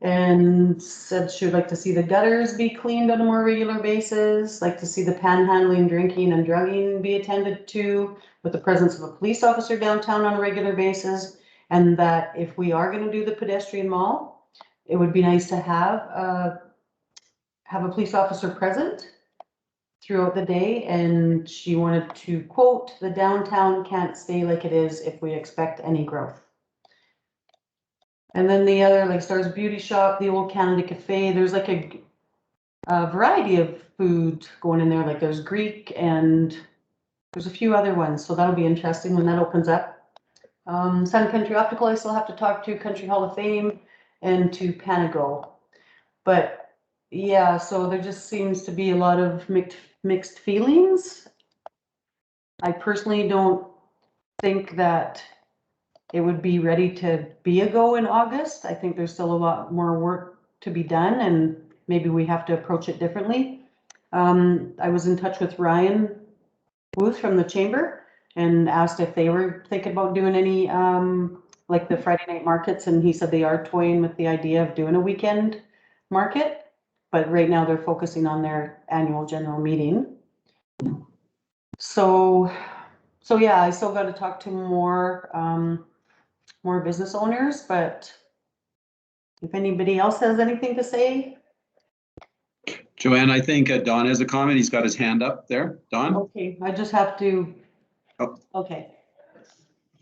And said she would like to see the gutters be cleaned on a more regular basis, like to see the panhandling, drinking, and drugging be attended to with the presence of a police officer downtown on a regular basis, and that if we are going to do the pedestrian mall, it would be nice to have a police officer present throughout the day. And she wanted to quote, "The downtown can't stay like it is if we expect any growth." And then the other, like Stars Beauty Shop, the Old Canada Cafe, there's like a variety of food going in there. Like there's Greek and there's a few other ones. So that'll be interesting when that opens up. Sun Country Optical, I still have to talk to Country Hall of Fame and to Panago. But yeah, so there just seems to be a lot of mixed feelings. I personally don't think that it would be ready to be a go in August. I think there's still a lot more work to be done, and maybe we have to approach it differently. I was in touch with Ryan Booth from the Chamber and asked if they were thinking about doing any like the Friday night markets, and he said they are toying with the idea of doing a weekend market, but right now they're focusing on their annual general meeting. So yeah, I still got to talk to more business owners, but if anybody else has anything to say. Joanne, I think Don has a comment. He's got his hand up there. Don? Okay, I just have to. Oh. Okay.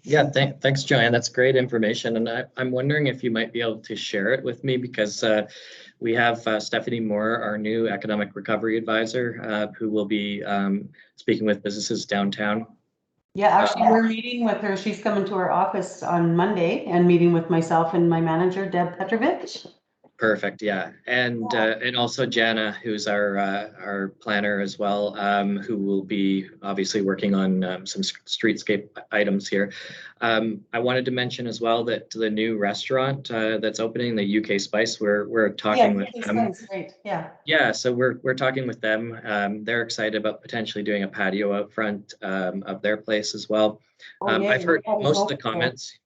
Yeah, thanks, Joanne. That's great information. And I'm wondering if you might be able to share it with me, because we have Stephanie Moore, our new economic recovery advisor, who will be speaking with businesses downtown. Yeah, actually, we're meeting with her. She's coming to our office on Monday and meeting with myself and my manager, Deb Petrovich. Perfect, yeah. And also Jana, who's our planner as well, who will be obviously working on some streetscape items here. I wanted to mention as well that the new restaurant that's opening, the UK Spice, we're talking with UK them. Spice, great, yeah. Yeah, so we're talking with them. They're excited about potentially doing a patio out front of their place as well. Oh, yeah, I've heard that is most of the wonderful. comments.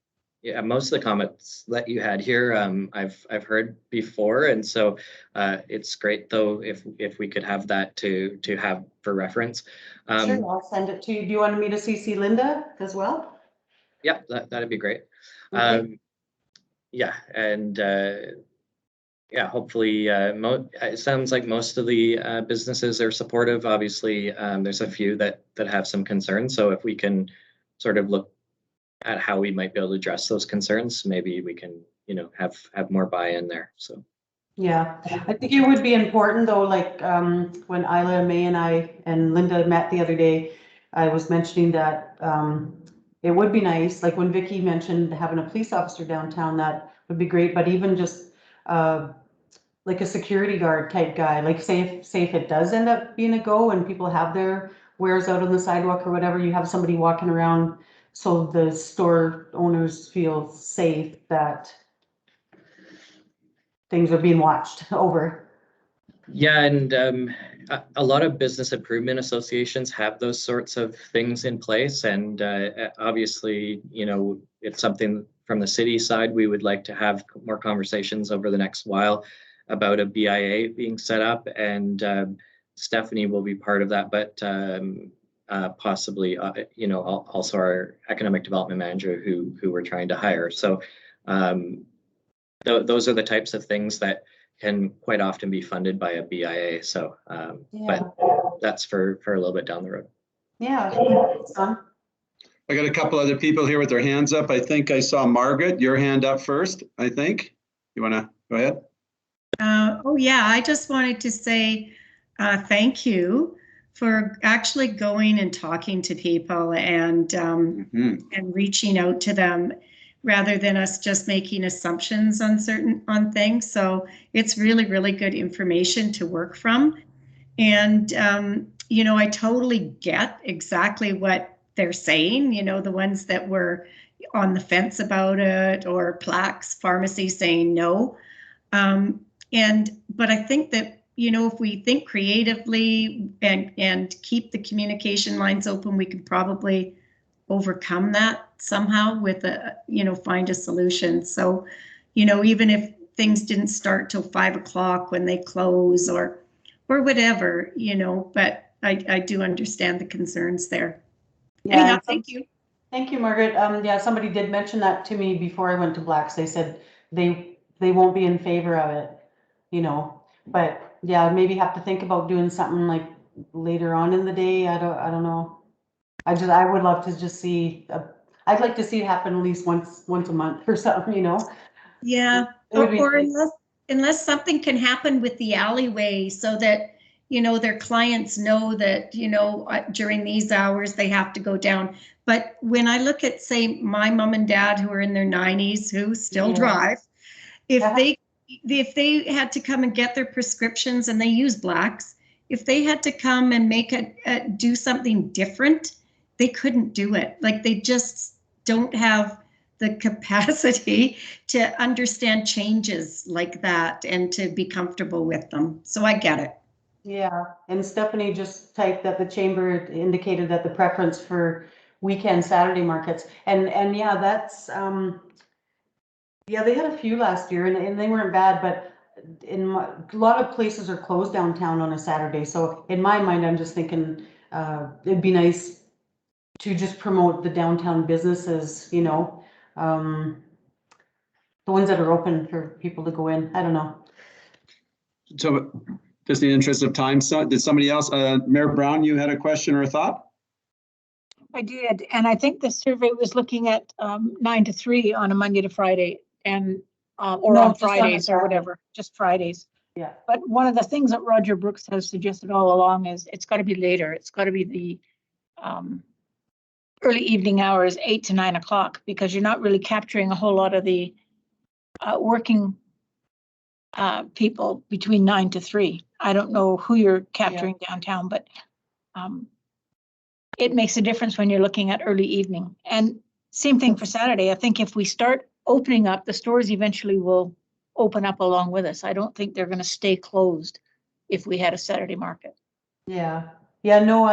Yeah, most of the comments that you had here, I've heard before, and so it's great though if we could have that to have for reference. Sure, I'll send it to you. Do you want me to CC Linda as well? Yeah, that'd be great. Okay. Yeah, and yeah, hopefully, it sounds like most of the businesses are supportive. Obviously, there's a few that have some concerns. So if we can sort of look at how we might be able to address those concerns, maybe we can, have more buy-in there. So. Yeah, I think it would be important though, like when Isla, May and I and Linda met the other day, I was mentioning that it would be nice, like when Vicky mentioned having a police officer downtown, that would be great, but even just like a security guard type guy, like say if it does end up being a go and people have their wares out on the sidewalk or whatever, you have somebody walking around so the store owners feel safe that things are being watched over. Yeah, and a lot of business improvement associations have those sorts of things in place. And obviously, it's something from the city side, we would like to have more conversations over the next while about a BIA being set up. And Stephanie will be part of that, but possibly, also our economic development manager who we're trying to hire. So those are the types of things that can quite often be funded by a BIA. So, but that's for a little bit down the road. Yeah. I got a couple other people here with their hands up. I think I saw Margaret, your hand up first, I think. You want to go ahead? Oh, yeah, I just wanted to say thank you for actually going and talking to people and and reaching out to them rather than us just making assumptions on things. So it's really, really good information to work from. And, I totally get exactly what they're saying, the ones that were on the fence about it or plaques, pharmacy saying no. But I think that, if we think creatively and keep the communication lines open, we can probably overcome that somehow with find a solution. So, even if things didn't start till 5 o'clock when they close or whatever, but I do understand the concerns there. Yeah, anyhow, thank you. Thank you, Margaret. Yeah, somebody did mention that to me before I went to Blacks. They said they won't be in favor of it, but yeah, maybe have to think about doing something like later on in the day. I don't know. I would love to just see, I'd like to see it happen at least once a month or something, Yeah, or unless something can happen with the alleyway so that, their clients know that, during these hours they have to go down. But when I look at, say, my mom and dad who are in their 90s who still drive, if they had to come and get their prescriptions and they use Blacks, if they had to come and do something different, they couldn't do it. Like they just don't have the capacity to understand changes like that and to be comfortable with them. So I get it. Yeah, and Stephanie just typed that the chamber indicated that the preference for weekend Saturday markets, and yeah, that's yeah, they had a few last year and they weren't bad, but a lot of places are closed downtown on a Saturday. So in my mind, I'm just thinking it'd be nice to just promote the downtown businesses, the ones that are open for people to go in. I don't know. So just in the interest of time, did somebody else, Mayor Brown, you had a question or a thought? I did, and I think the survey was looking at 9 to 3 on a Monday to Friday, and or on Fridays or whatever, just Fridays. Yeah. But one of the things that Roger Brooks has suggested all along is it's got to be later. It's got to be the early evening hours, 8 to 9 o'clock, because you're not really capturing a whole lot of the working people between 9 to 3. I don't know who you're capturing downtown, but it makes a difference when you're looking at early evening. And same thing for Saturday. I think if we start opening up, the stores eventually will open up along with us. I don't think they're going to stay closed if we had a Saturday market. Yeah, yeah, no,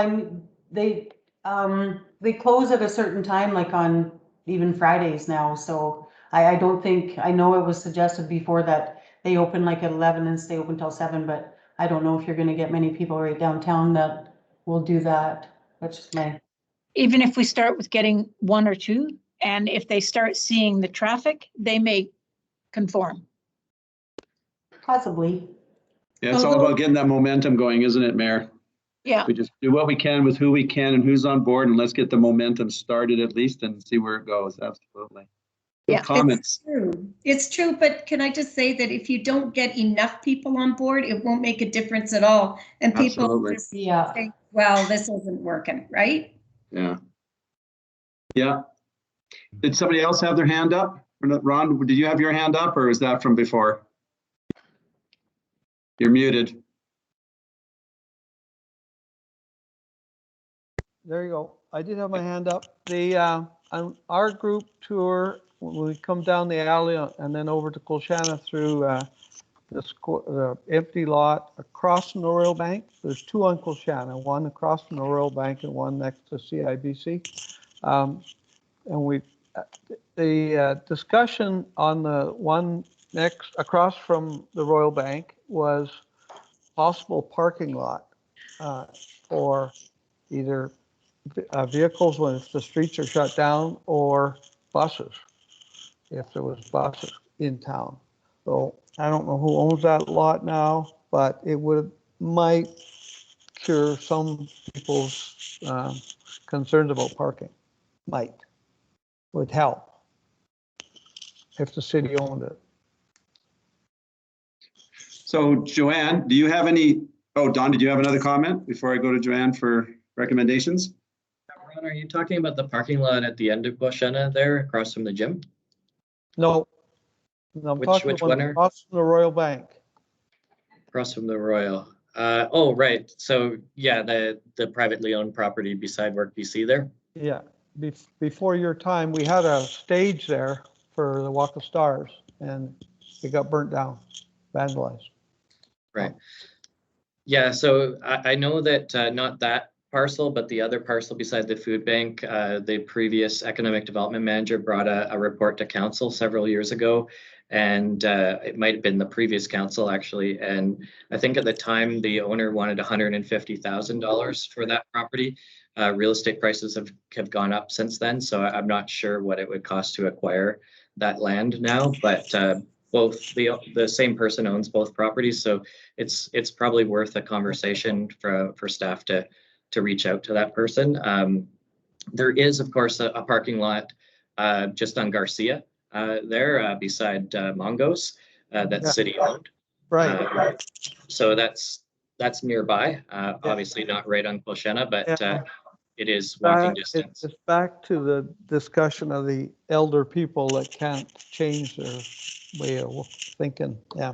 they close at a certain time, like on even Fridays now, so I don't think, I know it was suggested before that they open like at 11 and stay open till 7, but I don't know if you're gonna get many people right downtown that will do that. That's just my, Even if we start with getting 1 or 2, and if they start seeing the traffic, they may conform. possibly. Yeah, it's all about getting that momentum going, isn't it, Mayor? Yeah. We just do what we can with who we can and who's on board, and let's get the momentum started at least and see where it goes. Absolutely. Yeah. Comments? It's true, but can I just say that if you don't get enough people on board, it won't make a difference at all. And people Absolutely. just think, well, this isn't working, right? Yeah. Yeah. Did somebody else have their hand up? Ron, did you have your hand up, or is that from before? You're muted. There you go. I did have my hand up. On our group tour, when we come down the alley and then over to Colchana through the empty lot across from the Royal Bank. There's 2 on Colchana, one across from the Royal Bank and one next to CIBC. And the discussion on the one next across from the Royal Bank was possible parking lot for either vehicles when the streets are shut down, or buses, if there was buses in town. So I don't know who owns that lot now, but it might cure some people's concerns about parking. Would help if the city owned it. So Joanne, do you have any, Don, did you have another comment before I go to Joanne for recommendations? Ron, are you talking about the parking lot at the end of Boshena there across from the gym? No, I'm talking which about one are- across from the Royal Bank. Across from the Royal. Oh, right. So yeah, the privately owned property beside Work BC there. Yeah, before your time, we had a stage there for the Walk of Stars, and it got burnt down, vandalized. Right. Yeah, so I know that not that parcel, but the other parcel beside the food bank, the previous economic development manager brought a report to council several years ago, and it might have been the previous council actually. And I think at the time the owner wanted $150,000 for that property. Real estate prices have gone up since then, so I'm not sure what it would cost to acquire that land now, but both the same person owns both properties, so it's probably worth a conversation for staff to reach out to that person. There is, of course, a parking lot just on Garcia there beside Mongo's that's city owned. Right. So that's nearby. Obviously not right on Colchana, but it is walking distance. It's back to the discussion of the elder people that can't change their way of thinking. Yeah.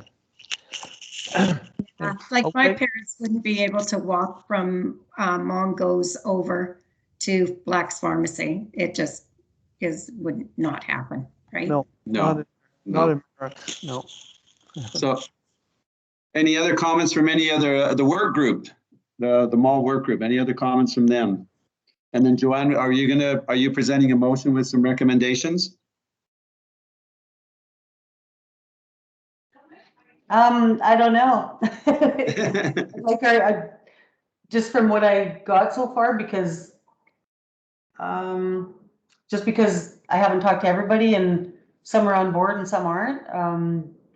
Like my Okay. parents wouldn't be able to walk from Mongo's over to Black's Pharmacy. It just would not happen, right? No, not in America, no. So any other comments from any other, the work group, the mall work group, any other comments from them? And then Joanne, are you presenting a motion with some recommendations? I don't know. Like I just from what I got so far, because just because I haven't talked to everybody and some are on board and some aren't.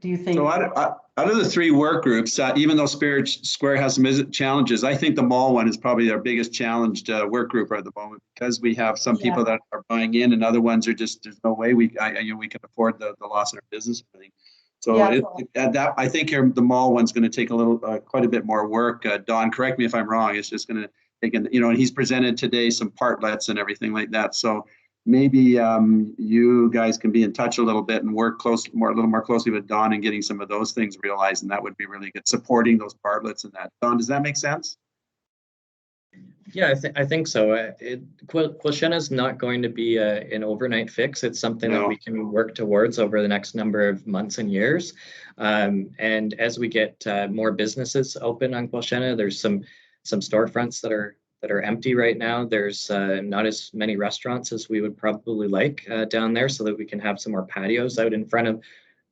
Do you think? So out of the 3 work groups, even though Spirit Square has some challenges, I think the mall one is probably our biggest challenged work group at the moment, because we have some people that are buying in and other ones are just, there's no way we can afford the loss of our business. So I think the mall one's going to take a little, quite a bit more work. Don, correct me if I'm wrong. It's just going to take, and he's presented today some parklets and everything like that. So maybe you guys can be in touch a little bit and work a little more closely with Don and getting some of those things realized, and that would be really good, supporting those parklets and that. Don, does that make sense? Yeah, I think so. Quilshena is not going to be an overnight fix. It's something that we can work towards over the next number of months and years. And as we get more businesses open on Quilshena, there's some storefronts that are empty right now. There's not as many restaurants as we would probably like down there, so that we can have some more patios out in front of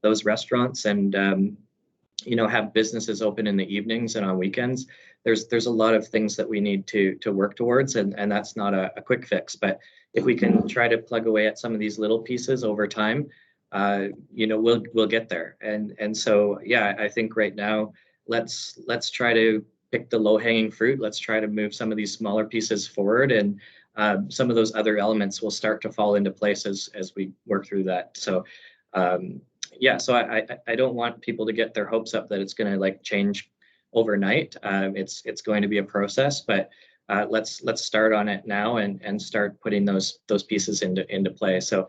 those restaurants and have businesses open in the evenings and on weekends. There's a lot of things that we need to work towards, and that's not a quick fix. But if we can try to plug away at some of these little pieces over time, we'll get there. And so yeah, I think right now let's try to pick the low-hanging fruit. Let's try to move some of these smaller pieces forward, and some of those other elements will start to fall into place as we work through that. So yeah, so I don't want people to get their hopes up that it's going to like change overnight. It's going to be a process, but let's start on it now and start putting those pieces into play. So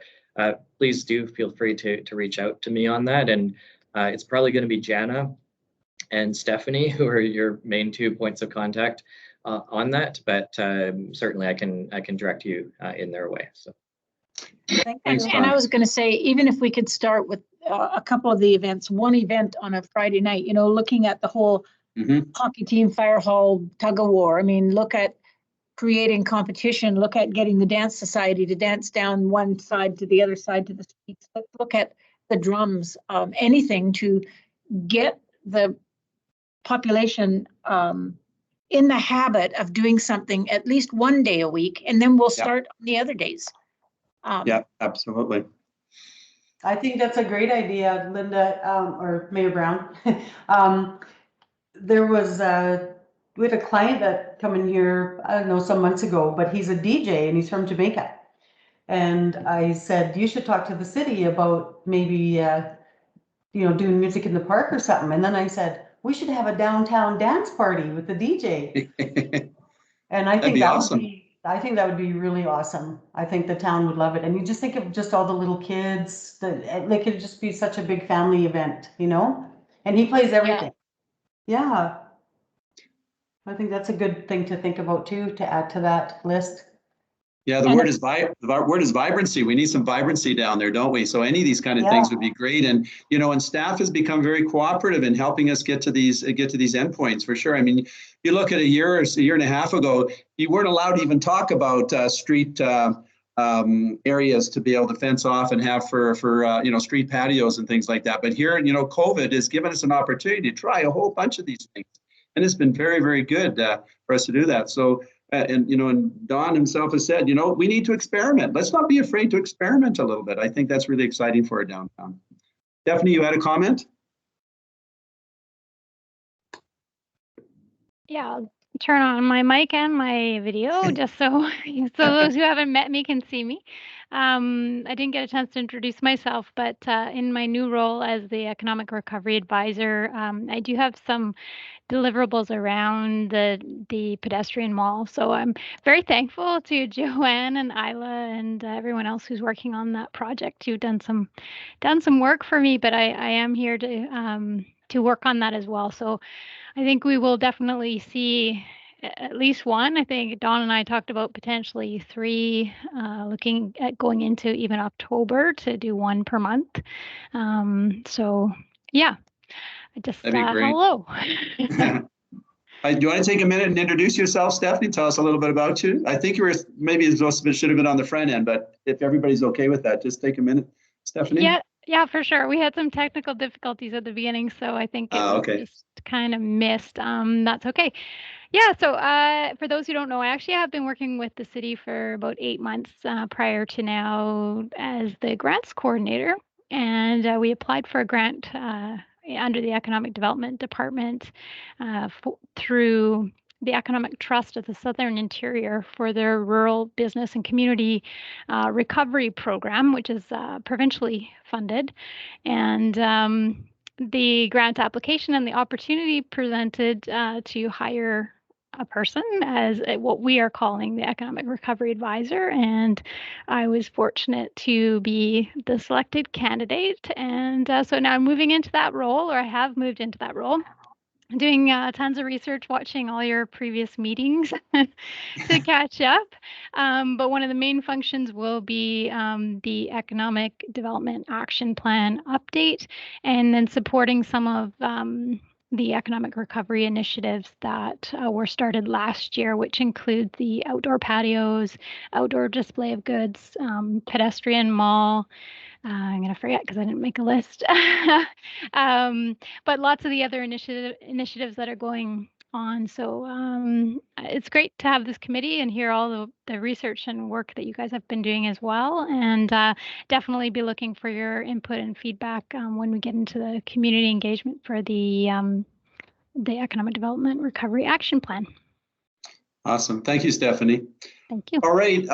please do feel free to reach out to me on that. And it's probably going to be Jana and Stephanie who are your main 2 points of contact on that. But certainly I can direct you in their way. So. Thanks, and I was going to say, even if we could start with a couple of the events, one event on a Friday night, looking at the whole hockey team, fire hall, tug of war. I mean, look at creating competition, look at getting the dance society to dance down one side to the other side to the streets. Let's look at the drums, anything to get the population in the habit of doing something at least one day a week, and then we'll start on the other days. Yeah, absolutely. I think that's a great idea, Linda, or Mayor Brown. There was we had a client that come in here, I don't know, some months ago, but he's a DJ and he's from Jamaica. And I said, you should talk to the city about maybe, doing music in the park or something. And then I said, we should have a downtown dance party with the DJ. And I think I think that would be really awesome. I think the town would love it. And you just think of just all the little kids, it could just be such a big family event, and he plays everything. Yeah. I think that's a good thing to think about too, to add to that list. Yeah, the word is vibrancy. We need some vibrancy down there, don't we? So any of these kind of things would be great. And and staff has become very cooperative in helping us get to these endpoints for sure. I mean, you look at a year and a half ago, you weren't allowed to even talk about street areas to be able to fence off and have for street patios and things like that. But here, COVID has given us an opportunity to try a whole bunch of these things, and it's been very, very good for us to do that. So. And Don himself has said, we need to experiment. Let's not be afraid to experiment a little bit. I think that's really exciting for our downtown. Stephanie, you had a comment? Yeah, I'll turn on my mic and my video just so those who haven't met me can see me. I didn't get a chance to introduce myself, but in my new role as the Economic Recovery Advisor, I do have some deliverables around the pedestrian mall. So I'm very thankful to Joanne and Isla and everyone else who's working on that project. You've done some work for me, but I am here to work on that as well. So I think we will definitely see at least one. I think Dawn and I talked about potentially 3, looking at going into even October to do 1 per month. So yeah. Just hello. Do you want to take a minute and introduce yourself, Stephanie? Tell us a little bit about you. I think you were should have been on the front end, but if everybody's okay with that, just take a minute, Stephanie. Yeah, for sure. We had some technical difficulties at the beginning, so I think it was just kind of missed. That's okay. Yeah, so for those who don't know, I actually have been working with the city for about 8 months prior to now as the grants coordinator, and we applied for a grant under the Economic Development Department through the Economic Trust of the Southern Interior for their Rural Business and Community Recovery Program, which is provincially funded. And the grant application and the opportunity presented to hire a person as what we are calling the Economic Recovery Advisor, and I was fortunate to be the selected candidate. And so now I'm moving into that role, or I have moved into that role. I'm doing tons of research, watching all your previous meetings to catch up. But one of the main functions will be the Economic Development Action Plan update, and then supporting some of the economic recovery initiatives that were started last year, which include the outdoor patios, outdoor display of goods, pedestrian mall. I'm going to forget because I didn't make a list. But lots of the other initiatives that are going on. So it's great to have this committee and hear all the research and work that you guys have been doing as well. And definitely be looking for your input and feedback when we get into the community engagement for the Economic Development Recovery Action Plan. Awesome. Thank you, Stephanie. Thank you. All right.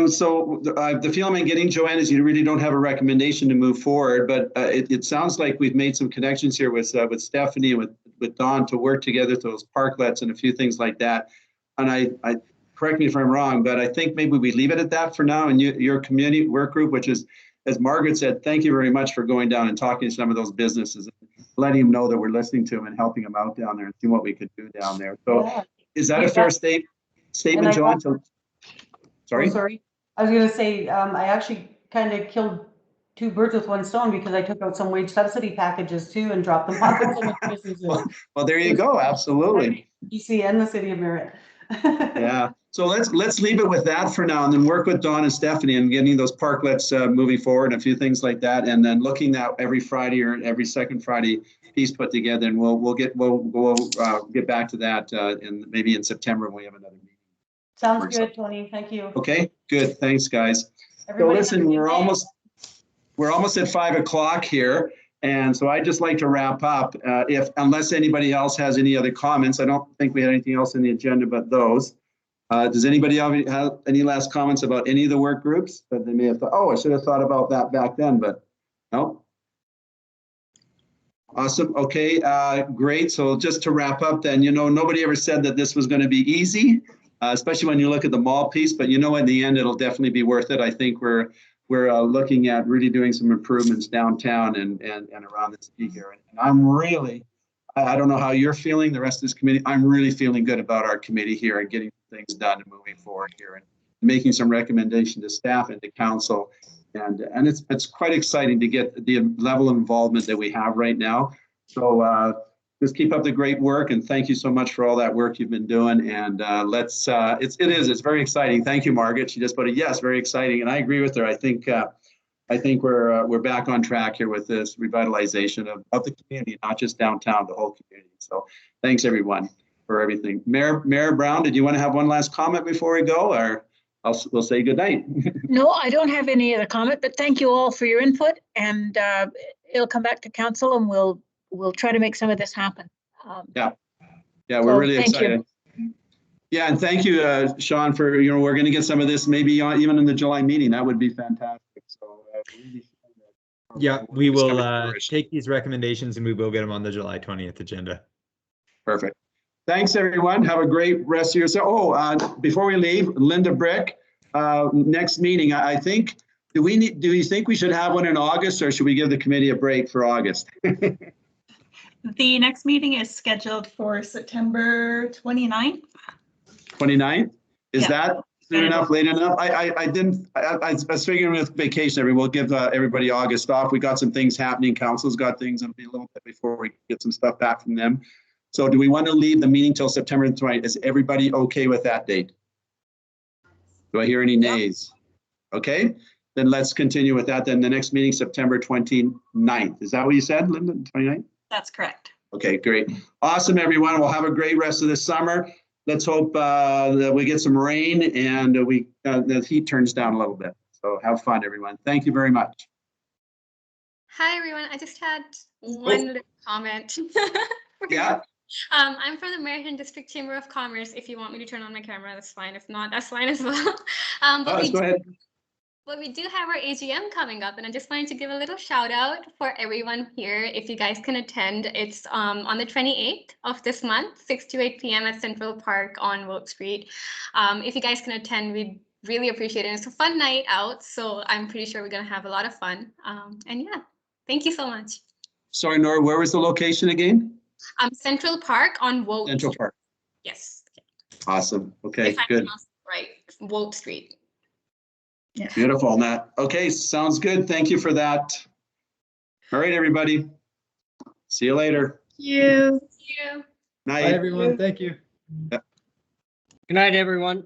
So the feeling I'm getting, Joanne, is you really don't have a recommendation to move forward, but it sounds like we've made some connections here with Stephanie and with Dawn to work together, those parklets and a few things like that. And I correct me if I'm wrong, but I think maybe we leave it at that for now. And your community work group, which is, as Margaret said, thank you very much for going down and talking to some of those businesses, and letting them know that we're listening to them and helping them out down there and seeing what we could do down there. So Yeah. is that a fair statement, Joanne? Sorry? Oh, sorry. I was going to say, I actually kind of killed two birds with one stone because I took out some wage subsidy packages too and dropped them off at some of the businesses. Well, there you go. Absolutely. BC and the city of Merritt. Yeah. So let's leave it with that for now, and then work with Dawn and Stephanie and getting those parklets moving forward and a few things like that, and then looking at every Friday or every second Friday piece put together, and we'll get back to that maybe in September when we have another meeting. Sounds good, Tony. Thank you. Okay, good. Thanks, guys. Everybody so listen, we're almost at 5 o'clock here. And so I'd just like to wrap up unless anybody else has any other comments. I don't think we had anything else on the agenda but those. Does anybody have any last comments about any of the work groups that they may have thought, oh, I should have thought about that back then, but no? Awesome. Okay, great. So just to wrap up then, nobody ever said that this was going to be easy, especially when you look at the mall piece, but in the end, it'll definitely be worth it. I think we're looking at really doing some improvements downtown and around the city here. And I'm really, I don't know how you're feeling, the rest of this committee, I'm really feeling good about our committee here and getting things done and moving forward here and making some recommendation to staff and to council. And it's quite exciting to get the level of involvement that we have right now. So just keep up the great work, and thank you so much for all that work you've been doing. And it's very exciting. Thank you, Margaret. She just put a yes, very exciting, and I agree with her. I think we're back on track here with this revitalization of the community, not just downtown, the whole community. So thanks everyone for everything. Mayor Brown, did you want to have one last comment before we go, or we'll say good night? No, I don't have any other comment, but thank you all for your input, and it'll come back to council, and we'll try to make some of this happen. Yeah, we're really excited. You. Yeah, and thank you, Sean, for we're going to get some of this maybe even in the July meeting. That would be fantastic. So yeah, we will take these recommendations and we will get them on the July 20th agenda. Perfect. Thanks, everyone. Have a great rest of your. Before we leave, Linda Brick, next meeting. I think. Do you think we should have one in August, or should we give the committee a break for August? The next meeting is scheduled for September 29th. 29th? Is that soon enough, late enough? I was figuring with vacation, we'll give everybody August off. We got some things happening. Council's got things a little bit before we get some stuff back from them. So do we want to leave the meeting till September 20th? Is everybody okay with that date? Do I hear any nays? Okay, then let's continue with that. Then the next meeting, September 29th. Is that what you said, Linda, 29th? That's correct. Okay, great. Awesome, everyone. We'll have a great rest of the summer. Let's hope that we get some rain and the heat turns down a little bit. So have fun, everyone. Thank you very much. Hi, everyone. I just had one little comment. Yeah. I'm from the Merritt District Chamber of Commerce. If you want me to turn on my camera, that's fine. If not, that's fine as well. Go ahead. Well, we do have our AGM coming up, and I just wanted to give a little shout out for everyone here. If you guys can attend, it's on the 28th of this month, 6 to 8 p.m. at Central Park on Woke Street. If you guys can attend, we'd really appreciate it. It's a fun night out, so I'm pretty sure we're going to have a lot of fun. And yeah, thank you so much. Sorry, Nora, where was the location again? Central Park on Woke. Central Park. Yes. Awesome. Okay, If I good. pronounced it right, Woke Street. Yeah. Beautiful, Nat. Okay, sounds good. Thank you for that. All right, everybody. See you later. Thank you. Thank you. Night. Bye, everyone. Thank you. Good night, everyone.